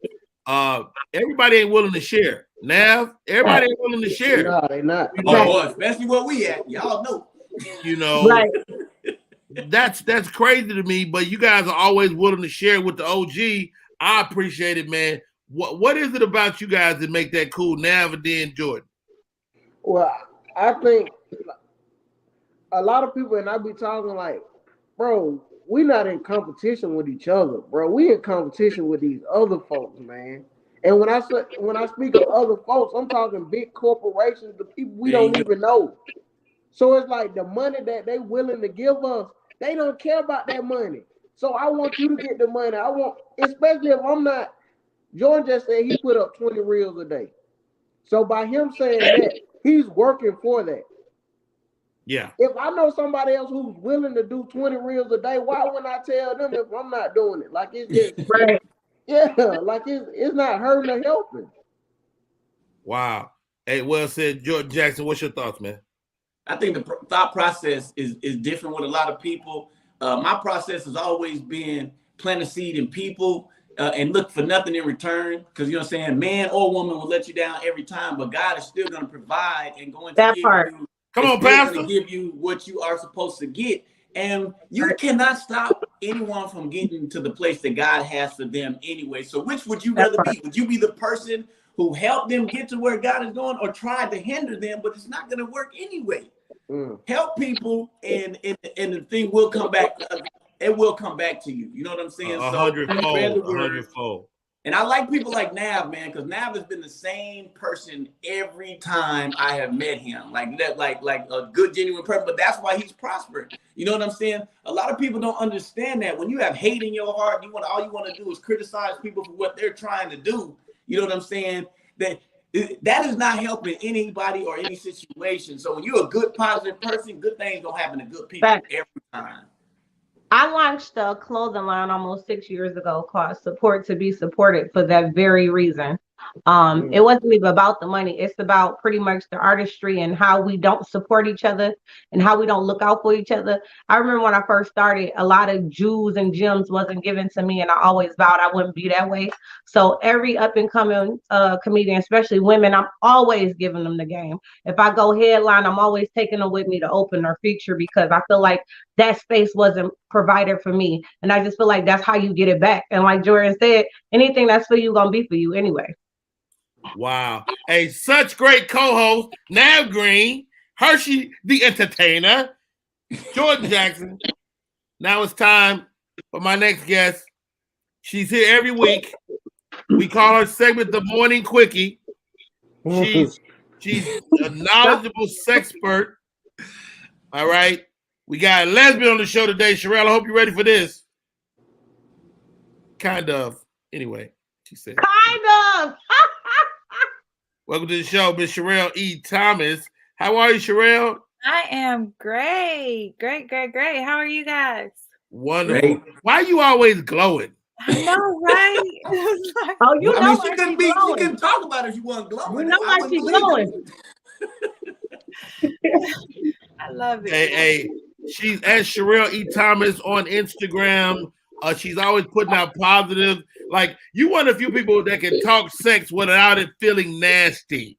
everybody ain't willing to share. Nav, everybody ain't willing to share. No, they not. You know, boy, especially where we at. Y'all know. You know, Right. that's crazy to me, but you guys are always willing to share with the OG. I appreciate it, man. What is it about you guys that make that cool? Nav and then Jordan. Well, I think a lot of people, and I be talking like, bro, we not in competition with each other, bro. We in competition with these other folks, man. And when I speak of other folks, I'm talking big corporations, the people we don't even know. So it's like the money that they willing to give us, they don't care about that money. So I want you to get the money. I want, especially if I'm not. Jordan just said he put up 20 reels a day. So by him saying that, he's working for that. Yeah. If I know somebody else who's willing to do 20 reels a day, why wouldn't I tell them if I'm not doing it? Like it's just Right. Yeah, like it's not hurting or helping. Wow. Hey, well said, Jordan Jackson. What's your thoughts, man? I think the thought process is different with a lot of people. My process has always been plant a seed in people and look for nothing in return. Because, you know what I'm saying, man or woman will let you down every time, but God is still going to provide and going to give you. Come on, Pastor. Going to give you what you are supposed to get. And you cannot stop anyone from getting to the place that God has for them anyway. So which would you rather be? Would you be the person who helped them get to where God is going, or tried to hinder them, but it's not going to work anyway? Help people, and the thing will come back. It will come back to you. You know what I'm saying? 100-fold. And I like people like Nav, man, because Nav has been the same person every time I have met him. Like that, like a good, genuine person. But that's why he's prospering. You know what I'm saying? A lot of people don't understand that. When you have hate in your heart, all you want to do is criticize people for what they're trying to do. You know what I'm saying? That is not helping anybody or any situation. So when you're a good, positive person, good things don't happen to good people every time. I launched a clothing line almost 6 years ago called Support to Be Supported for that very reason. It wasn't even about the money. It's about pretty much the artistry and how we don't support each other and how we don't look out for each other. I remember when I first started, a lot of jewels and gems wasn't given to me, and I always vowed I wouldn't be that way. So every up and coming comedian, especially women, I'm always giving them the game. If I go headline, I'm always taking them with me to open or feature, because I feel like that space wasn't provided for me. And I just feel like that's how you get it back. And like Jordan said, anything that's for you gonna be for you anyway. Wow. Hey, such great co-host, Nav Green, Hershey the Entertainer, Jordan Jackson. Now it's time for my next guest. She's here every week. We call her segment the Morning Quickie. She's a knowledgeable sexpert. All right. We got a lesbian on the show today. Sherelle, I hope you're ready for this. Kind of. Anyway, she said. Kind of. Welcome to the show, Miss Sherelle E. Thomas. How are you, Sherelle? I am great. Great. How are you guys? Wonderful. Great. Why are you always glowing? I know, right? Oh, you know, she couldn't talk about it if you weren't glowing. You know why she's glowing. I love it. Hey, she's at Sherelle E. Thomas on Instagram. She's always putting out positive. Like, you one of the few people that can talk sex without it feeling nasty.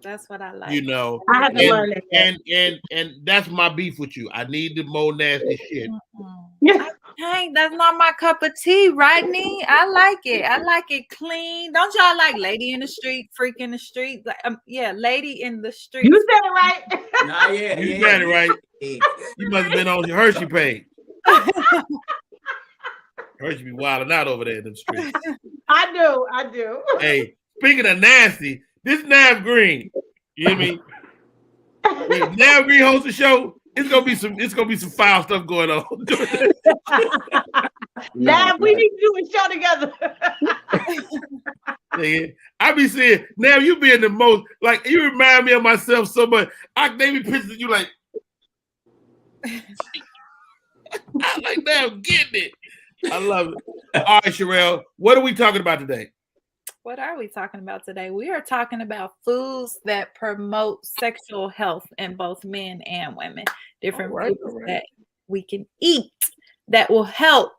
That's what I like. You know, I have to learn that. And that's my beef with you. I need the more nasty shit. Dang, that's not my cup of tea, Rodney. I like it. I like it clean. Don't y'all like lady in the street, freak in the street? Like, yeah, lady in the street. You said it right. Nah, yeah, you said it right. You must have been on your Hershey page. Hershey be wilding out over there in the street. I do. Hey, speaking of nasty, this Nav Green, you hear me? When Nav Green hosts the show, it's gonna be some foul stuff going on. Nav, we need to do a show together. I be saying, Nav, you being the most, like, you remind me of myself so much. They be pictures of you like, I like Nav getting it. I love it. All right, Sherelle, what are we talking about today? What are we talking about today? We are talking about foods that promote sexual health in both men and women. Different foods that we can eat that will help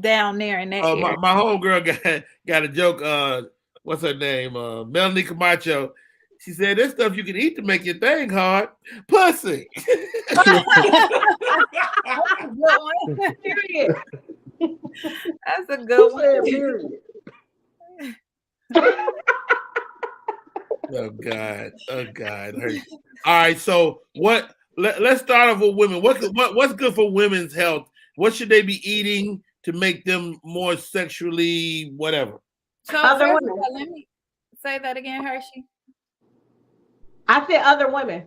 down there in that area. My homegirl got a joke. What's her name? Melanie Camacho. She said, "This stuff you can eat to make your thing hard. Pussy." That's a good one. Period. That's a good one. Period. Oh God. All right. So what? Let's start off with women. What's good for women's health? What should they be eating to make them more sexually whatever? So first of all, let me say that again, Hershey. I said other women.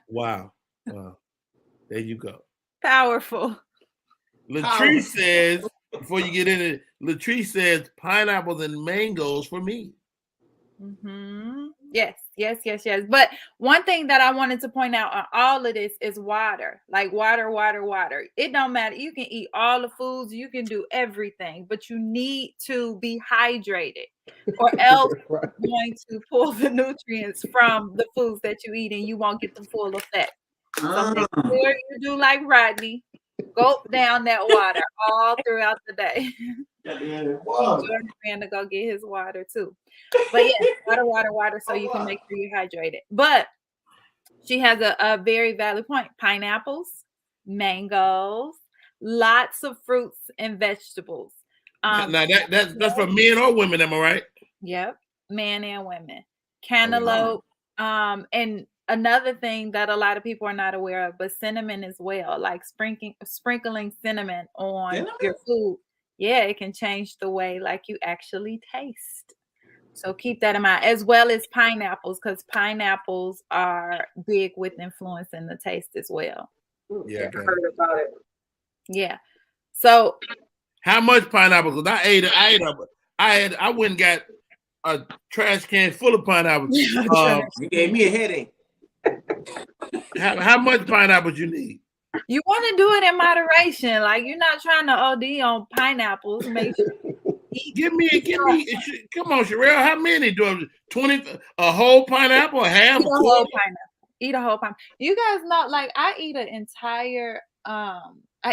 Wow. There you go. Powerful. Latrice says, before you get in it, Latrice says pineapples and mangoes for me. Mm-hmm. Yes. But one thing that I wanted to point out on all of this is water. Like water. It don't matter. You can eat all the foods, you can do everything, but you need to be hydrated, or else you're going to pull the nutrients from the foods that you eat and you won't get the full effect. So make sure you do like Rodney. Gulp down that water all throughout the day. Jordan ran to go get his water too. But yeah, water, so you can make sure you're hydrated. But she has a very valid point. Pineapples, mangoes, lots of fruits and vegetables. Now that's for men or women, am I right? Yep, men and women. Cantaloupe, and another thing that a lot of people are not aware of, but cinnamon as well, like sprinkling cinnamon on your food. Yeah, it can change the way like you actually taste. So keep that in mind, as well as pineapples, because pineapples are big with influencing the taste as well. Yeah, I heard about it. Yeah. So how much pineapple? Because I went and got a trash can full of pineapples. You gave me a headache. How much pineapples you need? You want to do it in moderation. Like you're not trying to OD on pineapples. Make sure give me. Come on, Sherelle. How many do 20? A whole pineapple, a half? Eat a whole pineapple. You guys know, like I eat an entire. I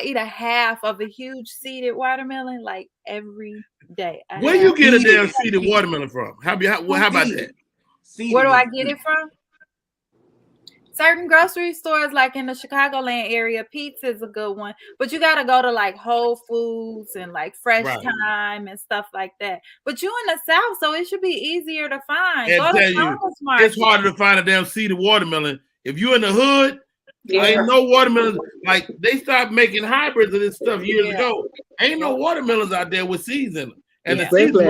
eat a half of a huge seeded watermelon like every day. Where you get a damn seeded watermelon from? How about that? Where do I get it from? Certain grocery stores, like in the Chicagoland area, pizza is a good one, but you got to go to like Whole Foods and like Fresh Time and stuff like that. But you in the South, so it should be easier to find. Go to Farmers Market. It's harder to find a damn seeded watermelon. If you're in the hood, ain't no watermelons. Like they stopped making hybrids of this stuff years ago. Ain't no watermelons out there with seeds in them. And the seeds I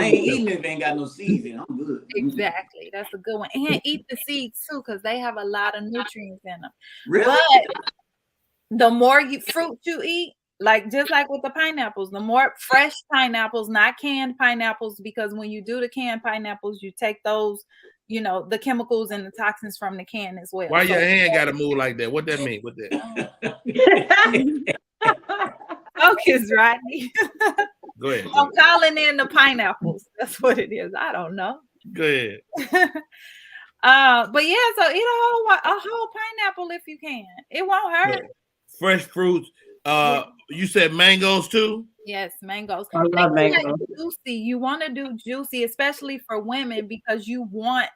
ain't eating if they ain't got no seeds in. I'm good. Exactly. That's a good one. And eat the seeds too, because they have a lot of nutrients in them. Really? But the more fruit you eat, like just like with the pineapples, the more fresh pineapples, not canned pineapples, because when you do the canned pineapples, you take those, the chemicals and the toxins from the can as well. Why your hand got to move like that? What that mean? What that? Focus, Rodney. Go ahead. I'm calling in the pineapples. That's what it is. I don't know. Go ahead. But yeah, so eat a whole pineapple if you can. It won't hurt. Fresh fruits. You said mangoes too? Yes, mangoes. I love mangoes. Juicy. You want to do juicy, especially for women, because you want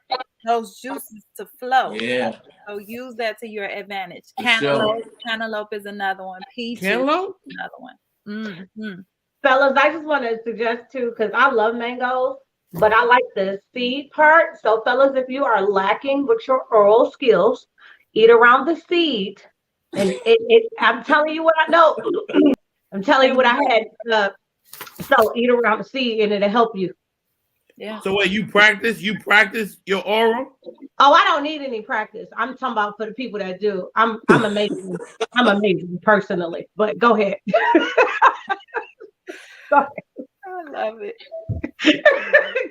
those juices to flow. Yeah. So use that to your advantage. Cantaloupe is another one. Peach is another one. Mm-hmm. Fellas, I just want to suggest too, because I love mangoes, but I like the seed part. So fellas, if you are lacking with your oral skills, eat around the seed. And I'm telling you what I know. I'm telling you what I had. So eat around the seed and it'll help you. Yeah. So what, you practice your oral? Oh, I don't need any practice. I'm talking about for the people that do. I'm amazing. I'm amazing personally, but go ahead. I love it.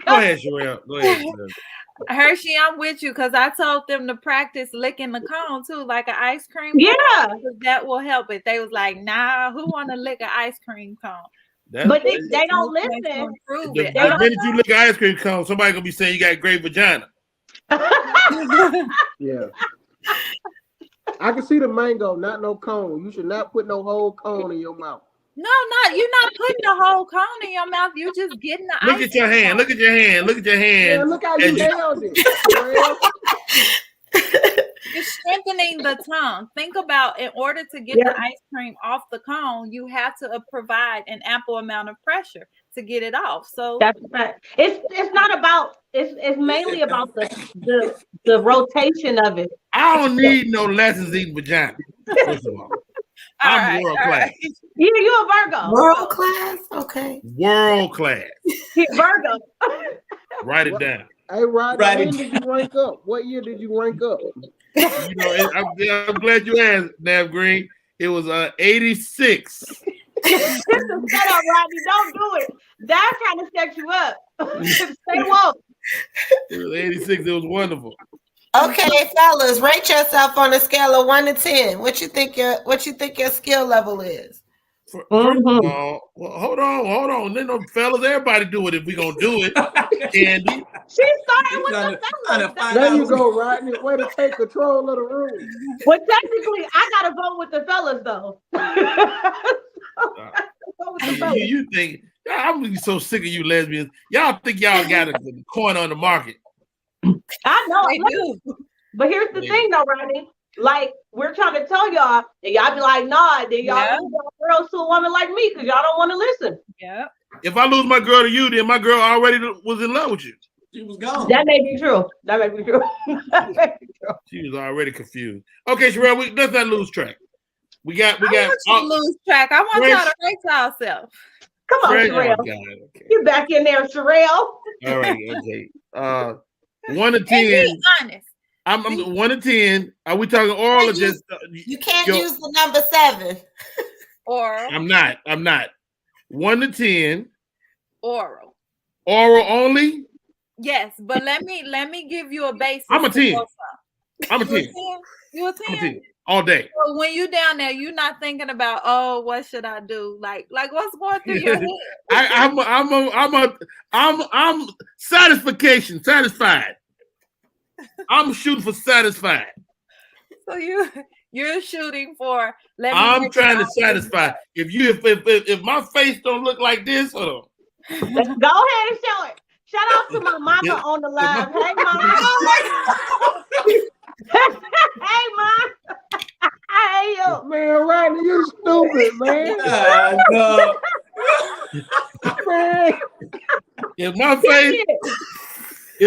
Go ahead, Sherelle. Go ahead. Hershey, I'm with you because I told them to practice licking the cone too, like an ice cream cone. Yeah, that will help it. They was like, "Nah, who want to lick an ice cream cone?" But they don't listen. The minute you lick an ice cream cone, somebody gonna be saying you got great vagina. Yeah. I can see the mango, not no cone. You should not put no whole cone in your mouth. No, you're not putting the whole cone in your mouth. You're just getting the Look at your hand. Look at your hand. Look at your hand. Yeah, look how you held it. You're strengthening the tongue. Think about, in order to get the ice cream off the cone, you have to provide an ample amount of pressure to get it off. So that's right. It's not about. It's mainly about the rotation of it. I don't need no lessons eating vagina. First of all, I'm world class. You're a Virgo. World class, okay. World class. Virgo. Write it down. Hey, Rodney, when did you rank up? What year did you rank up? You know, I'm glad you asked, Nav Green. It was 86. Shut up, Rodney. Don't do it. That's trying to set you up. Stay woke. It was 86. It was wonderful. Okay, fellas, rate yourself on a scale of 1 to 10. What you think your skill level is? First of all, well, hold on. Then no fellas, everybody do it if we gonna do it. Candy. She's starting with the fellas. There you go, Rodney. Way to take control of the room. Well, technically, I gotta vote with the fellas though. You think I'm so sick of you lesbians? Y'all think y'all got a coin on the market? I know, I do. But here's the thing, though, Rodney. Like, we're trying to tell y'all, and y'all be like, nah, then y'all lose your girls to a woman like me because y'all don't want to listen. Yeah. If I lose my girl to you, then my girl already was in love with you. She was gone. That may be true. She was already confused. Okay, Sherelle, let's not lose track. We got. I want you to lose track. I want y'all to rate yourself. Come on, Sherelle. Okay. You back in there, Sherelle. All right. Okay. 1 to 10. Be honest. I'm 1 to 10. Are we talking oral or just? You can't use the number 7. Oral. I'm not. 1 to 10. Oral. Oral only. Yes, but let me give you a basis. I'm a 10. I'm a 10. You a 10? I'm a 10 all day. So when you down there, you're not thinking about, oh, what should I do? Like what's going through your head? I'm satisfied. I'm shooting for satisfied. So you're shooting for. I'm trying to satisfy. If my face don't look like this, hold on. Go ahead and show it. Shout out to my mama on the live. Hey, mama. Hey, mom. Hey, yo. Man, Rodney, you stupid, man. No. Man. If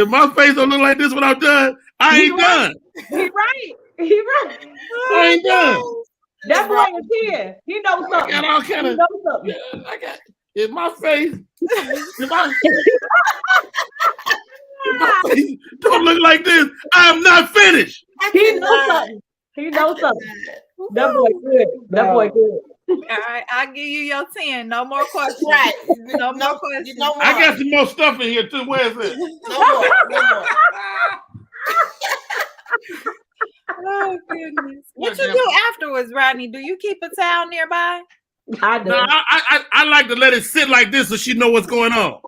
my face don't look like this when I'm done, I ain't done. He right. I ain't done. That boy is here. He knows something. I got all kind of. If my face don't look like this, I'm not finished. He knows something. That boy good. All right, I'll give you your 10. No more questions. Right. No more questions. No more. I got some more stuff in here too. Where's it? No more. Oh goodness. What you do afterwards, Rodney? Do you keep a towel nearby? I do. No, I like to let it sit like this so she know what's going on.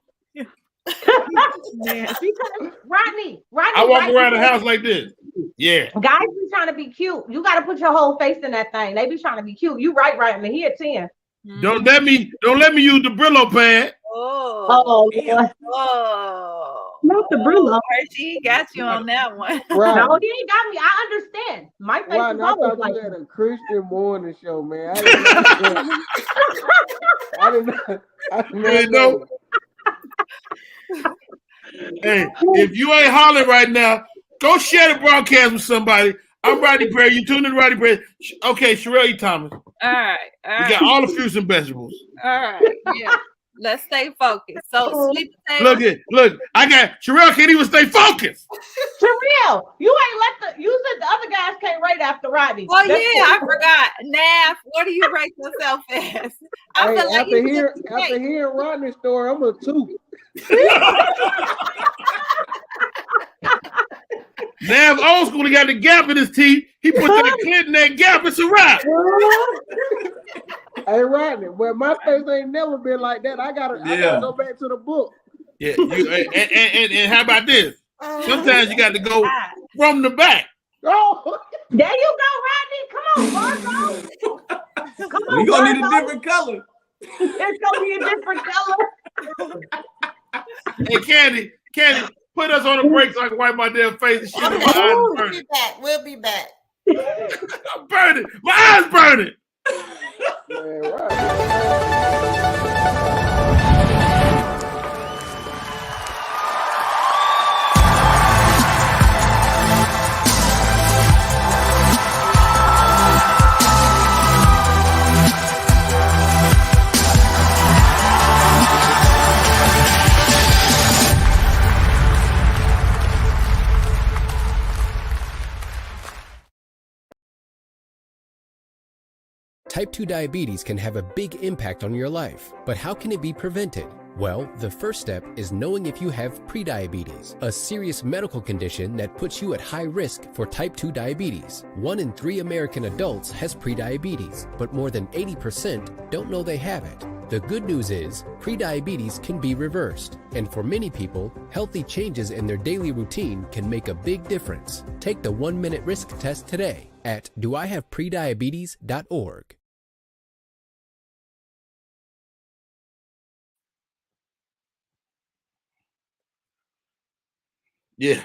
Rodney. I walk around the house like this. Yeah. Guys be trying to be cute. You got to put your whole face in that thing. They be trying to be cute. You right, Rodney. He a 10. Don't let me use the Brillo pad. Oh, not the Brillo. She got you on that one. Right. No, he ain't got me. I understand. My face Rodney, is always like you had a Christian morning show, man. I didn't know. Hey, if you ain't hollering right now, go share the broadcast with somebody. I'm Rodney Perry. You tuned in to Rodney Perry. Okay, Sherelle E. Thomas. All right. We got all the fruits and vegetables. All right. Yeah. Let's stay focused. So sweet potatoes. Look. I got Sherelle can't even stay focused. Sherelle, you said the other guys can't rate after Rodney. Oh yeah, I forgot. Nav, what do you rate yourself as? After hearing Rodney's story, I'm a 2. Nav old school, he got the gap in his teeth. He put that clit in that gap. It's a wrap. Hey, Rodney, well, my face ain't never been like that. I gotta go back to the book. Yeah, and how about this? Sometimes you got to go from the back. Oh, there you go, Rodney. Come on, Marco. Come on, You're gonna need a different color. It's gonna be a different color. Hey, Candy, put us on the break so I can wipe my damn face and shit. Okay, My eyes we'll burning. be back. We'll be back. I'm burning. My eyes burning. man, right. Type 2 diabetes can have a big impact on your life, but how can it be prevented? Well, the first step is knowing if you have prediabetes, a serious medical condition that puts you at high risk for type 2 diabetes. 1 in 3 American adults has prediabetes, but more than 80% don't know they have it. The good news is, prediabetes can be reversed, and for many people, healthy changes in their daily routine can make a big difference. Take the 1-minute risk test today at doihaveprediabetes.org. Yeah.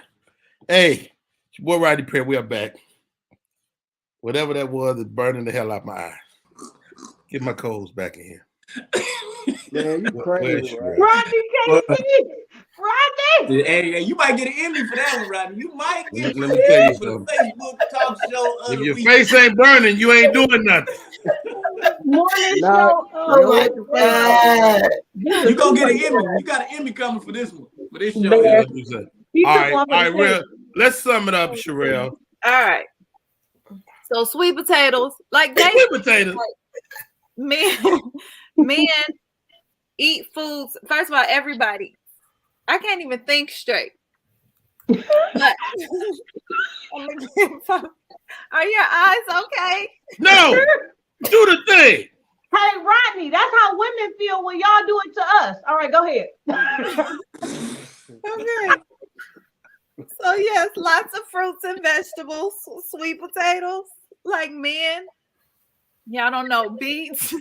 Hey, it's your boy Rodney Perry. We are back. Whatever that was is burning the hell out my eyes. Get my coals back in here. Man, you crazy, right? Rodney, Casey! Rodney! Hey, you might get an Emmy for that one, Rodney. You might get Let me tell you for the something. Facebook talk show. If your face ain't burning, you ain't doing nothing. Morning Nah, show. Oh my God. You gonna get an Emmy. You got an Emmy coming for this one, for this show. Yeah. All right, real. Let's sum it up, Sherelle. All right. So sweet potatoes, like they Sweet potatoes. Men eat foods. First of all, everybody. I can't even think straight. But, are your eyes okay? No, do the thing. Hey, Rodney, that's how women feel when y'all do it to us. All right, go ahead. Okay. So yes, lots of fruits and vegetables, sweet potatoes, like men. Y'all don't know, beets,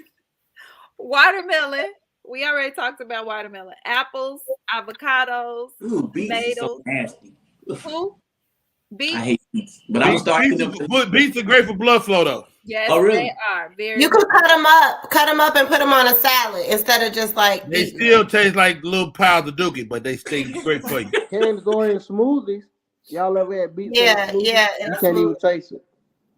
watermelon. We already talked about watermelon. Apples, avocados, Beets are so tomatoes. nasty. Who? Beets. I hate beets, but I'm starting them. Beets are great for blood flow, though. Yes, Oh, really? they are. Very. You can cut them up and put them on a salad instead of just like They eating still taste like little piles of dookie, but they stay great for you. Candy go in smoothies. Y'all ever had beets? Yeah, in smoothies? yeah, You can't even taste it.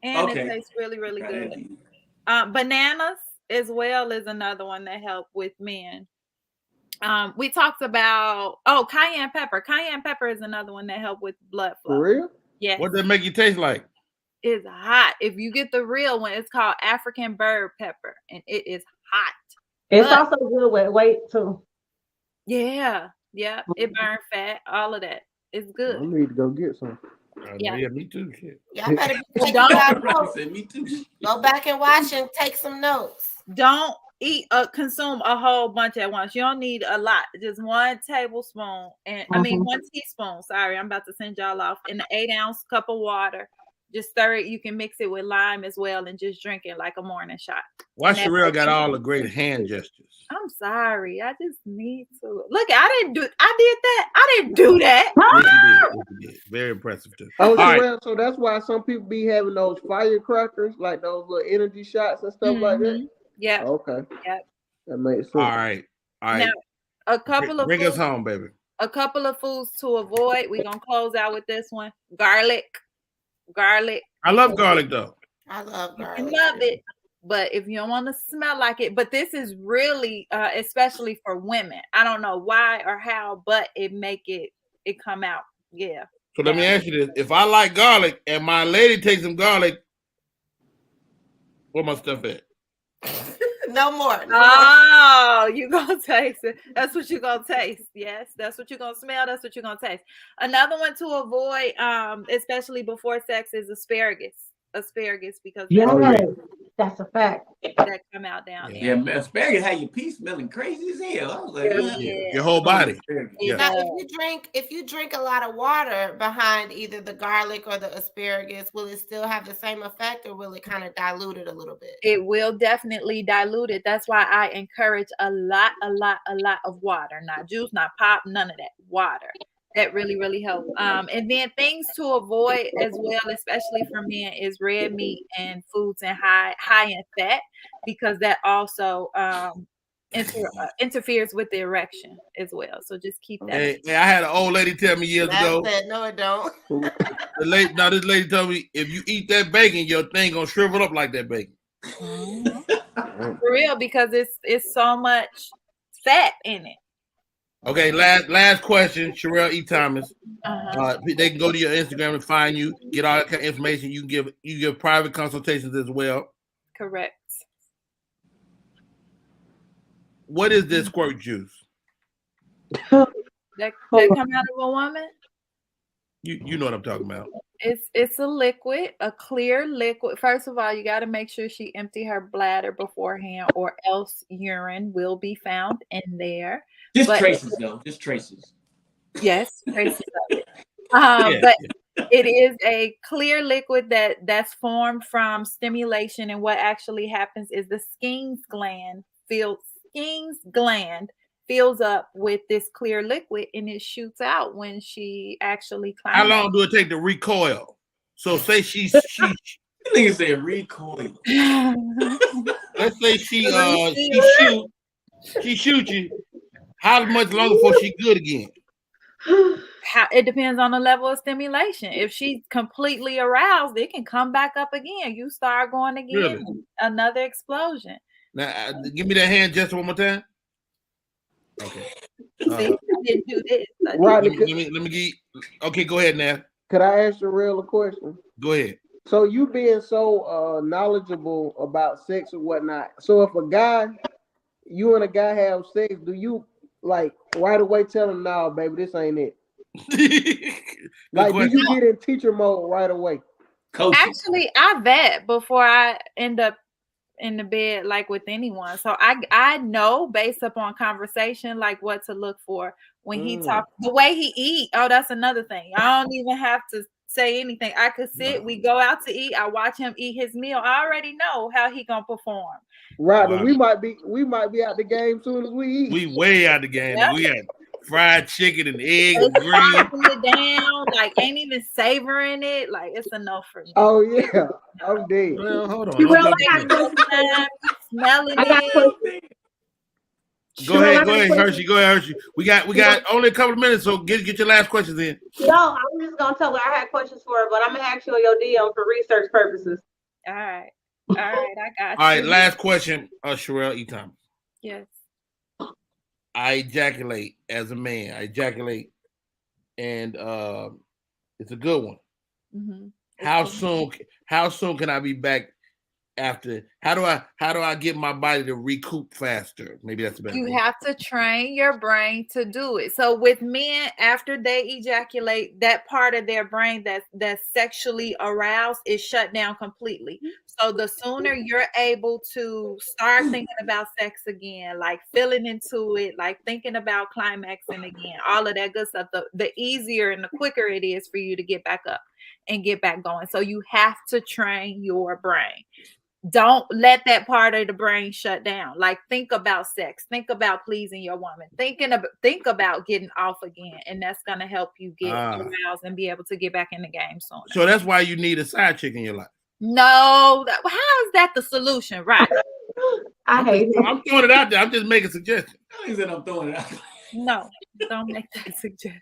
And Okay. it tastes really, really good. Bananas as well is another one that help with men. We talked about cayenne pepper. Cayenne pepper is another one that help with blood flow. For real? Yes. What that make you taste like? It's hot. If you get the real one, it's called African bird pepper, and it is hot. It's also good with weight too. Yeah, it burns fat. All of that. It's good. I need to go get some. Yeah. Yeah, me too. Shit. Y'all better be taking notes. Me too. Go back and watch and take some notes. Don't consume a whole bunch at once. You don't need a lot. Just 1 tablespoon, and 1 teaspoon. Sorry, I'm about to send y'all off in an 8-ounce cup of water. Just stir it. You can mix it with lime as well, and just drink it like a morning shot. Why Sherelle got all the great hand gestures? I'm sorry. I just need to look. I did that. I didn't do that. Yes, you did. Very impressive too. Oh, All right. well, so that's why some people be having those firecrackers, like those little energy shots and stuff like that. Yeah. Okay. Yep. That makes sense. All right. Now, a couple of bring us home, baby. A couple of foods to avoid. We're gonna close out with this one. Garlic. I love garlic though. I love garlic. I love it. But if you don't want to smell like it, but this is really especially for women. I don't know why or how, but it come out. Yeah. So let me ask you this. If I like garlic and my lady takes some garlic, where my stuff at? No more. Oh, you gonna taste it. That's what you're gonna taste. Yes, that's what you're gonna smell. That's what you're gonna taste. Another one to avoid, especially before sex, is asparagus. Because That's a fact. That come out down there. Yeah, man, asparagus had your pee smelling crazy as hell. I was like, your whole body. Yeah. Now, if you drink a lot of water behind either the garlic or the asparagus, will it still have the same effect, or will it kind of dilute it a little bit? It will definitely dilute it. That's why I encourage a lot of water, not juice, not pop, none of that. Water. That really, really helps. And then things to avoid as well, especially for men, is red meat and foods and high in fat, because that also interferes with the erection as well. So just keep that. Hey, I had an old lady tell me years ago. No, it don't. This lady told me, if you eat that bacon, your thing gonna shrivel up like that bacon. For real, because it's so much fat in it. Okay, last question, Sherelle E. Thomas. They can go to your Instagram and find you, get all that kind of information. You give private consultations as well. Correct. What is this squirt juice? That come out of a woman? You know what I'm talking about. It's a liquid, a clear liquid. First of all, you got to make sure she empty her bladder beforehand, or else urine will be found in there. Just traces, though. Just traces. Yes, traces of it. But it is a clear liquid that's formed from stimulation, and what actually happens is the Skene's gland fills up with this clear liquid, and it shoots out when she actually climbs. How long do it take to recoil? So say she nigga said recoil. Let's say she shoot you. How much longer before she good again? It depends on the level of stimulation. If she's completely aroused, it can come back up again. You start going again, really? Another explosion. Now, give me that hand just one more time. Okay. See, I didn't do this. Rodney, let me get. Okay, go ahead now. Could I ask Sherelle a question? Go ahead. So you being so knowledgeable about sex or whatnot. So if you and a guy have sex, do you like right away tell him, "No, baby, this ain't it"? Like, do you get in teacher mode right away? Actually, I vet before I end up in the bed, like with anyone. So I know based upon conversation, like what to look for when he talks, the way he eat. Oh, that's another thing. I don't even have to say anything. I could sit, we go out to eat, I watch him eat his meal. I already know how he gonna perform. Rodney, we might be out the game soon as we eat. We way out the game. Yep. We got fried chicken and eggs and green. It down, like ain't even savoring it. Like it's a no for me. Oh yeah, I'm dead. Well, hold on. Smelling it. Go ahead, Hershey. Go ahead, Hershey. We got only a couple of minutes, so get your last questions in. No, I'm just gonna tell her I had questions for her, but I'm gonna ask you on your DM for research purposes. All right, I got you. All right, last question, Sherelle E. Thomas. Yes. I ejaculate as a man. I ejaculate, and it's a good one. Mm-hmm. How soon can I be back after? How do I get my body to recoup faster? Maybe that's the best. You have to train your brain to do it. So with men, after they ejaculate, that part of their brain that's sexually aroused is shut down completely. So the sooner you're able to start thinking about sex again, like feeling into it, like thinking about climaxing again, all of that good stuff, the easier and the quicker it is for you to get back up and get back going. So you have to train your brain. Don't let that part of the brain shut down. Like think about sex, think about pleasing your woman, think about getting off again, and that's gonna help you get aroused and be able to get back in the game sooner. So that's why you need a side chick in your life. No, how is that the solution, right? I'm throwing it out there. I'm just making suggestions. I said I'm throwing it out there. No, don't make that suggestion.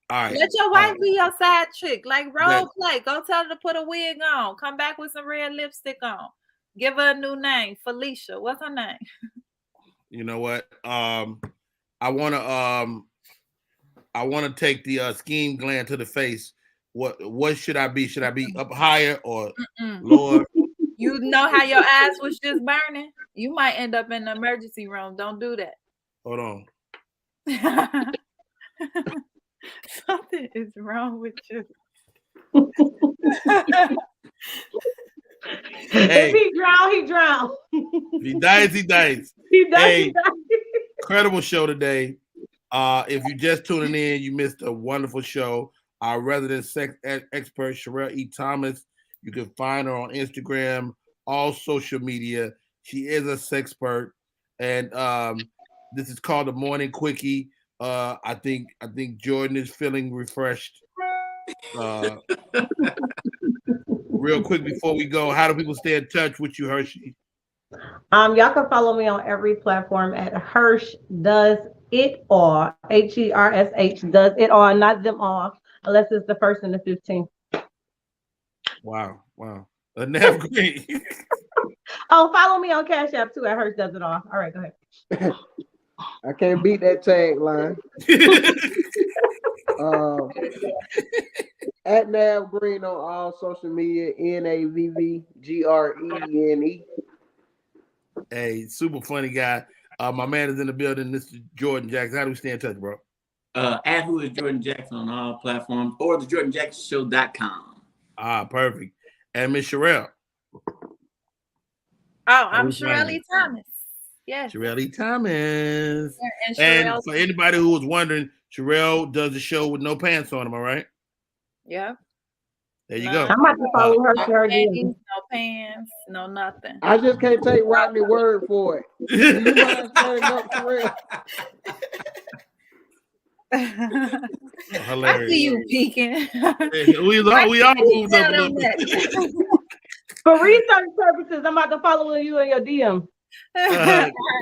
All right. Let your wife be your side chick, like role play. Go tell her to put a wig on. Come back with some red lipstick on. Give her a new name, Felicia. What's her name? You know what? I wanna take the scheme gland to the face. What should I be? Should I be up higher or lower? You know how your ass was just burning? You might end up in the emergency room. Don't do that. Hold on. Something is wrong with you. Hey. If he drown, he drown. He dies, he dies. He dies, Hey, he dies. incredible show today. If you just tuning in, you missed a wonderful show. Our resident sex expert, Sherelle E. Thomas. You can find her on Instagram, all social media. She is a sexpert. And this is called the Morning Quickie. I think Jordan is feeling refreshed. Real quick before we go, how do people stay in touch with you, Hershey? Y'all can follow me on every platform at Hersh Does It All. HERSH Does It All, not them all, unless it's the 1st and the 15th. Wow. Nav Green. Oh, follow me on Cash App too at Hersh Does It All. All right, go ahead. I can't beat that tagline. At Nav Green on all social media, NAVVGRENE. Hey, super funny guy. My man is in the building. Mr. Jordan Jackson. How do we stay in touch, bro? At Who Is Jordan Jackson on all platforms or thejordanjacksonshow.com. Perfect. And Miss Sherelle. Oh, I'm Sherelle E. Thomas. Yes. Sherelle E. Thomas. And for anybody who was wondering, Sherelle does the show with no pants on, am I right? Yeah. There you go. I'm about to follow her. No panties, no pants, no nothing. I just can't take Rodney's word for it. You mind standing up, Sherelle? Hilarious. I see you peeking. we all moved up a little bit. For research purposes, I'm about to follow you in your DM.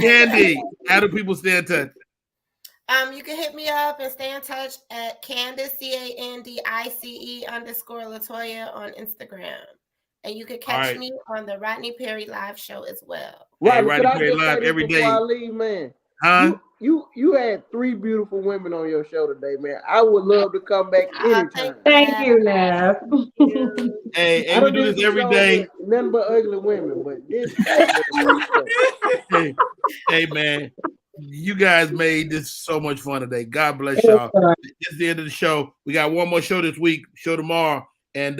Candy, how do people stay in touch? You can hit me up and stay in touch at Candice, CANDICE_Latoya on Instagram. And you can catch me on the Rodney Perry live show as well. Right, Rodney Perry live every day. Before I leave, man. Huh? You had 3 beautiful women on your show today, man. I would love to come back anytime. Thank you, Nav. Hey, we do this every day. Nothing but ugly women, but this. hey, man, you guys made this so much fun today. God bless y'all. It's the end of the show. We got one more show this week, show tomorrow, and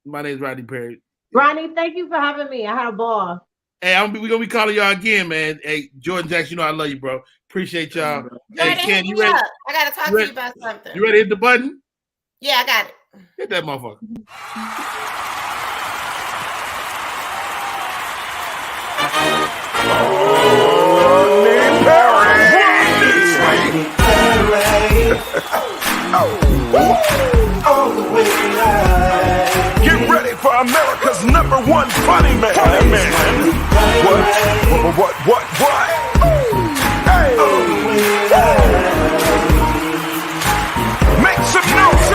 my name is Rodney Perry. Rodney, thank you for having me. I had a ball. Hey, we're gonna be calling y'all again, man. Hey, Jordan Jackson, you know I love you, bro. Appreciate y'all. Hey, Ken, you ready? I gotta talk to you about something. You ready to hit the button? Yeah, I got it. Hit that motherfucker. Get ready for America's #1 funny man. What? Hey. Make some noise.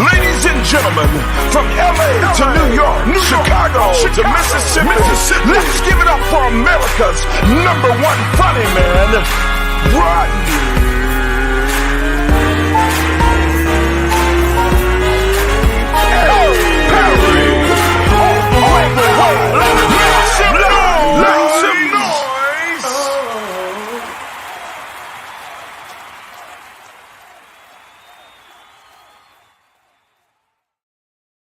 Ladies and gentlemen, from LA to New York, Chicago to Mississippi, let's give it up for America's #1 funny man.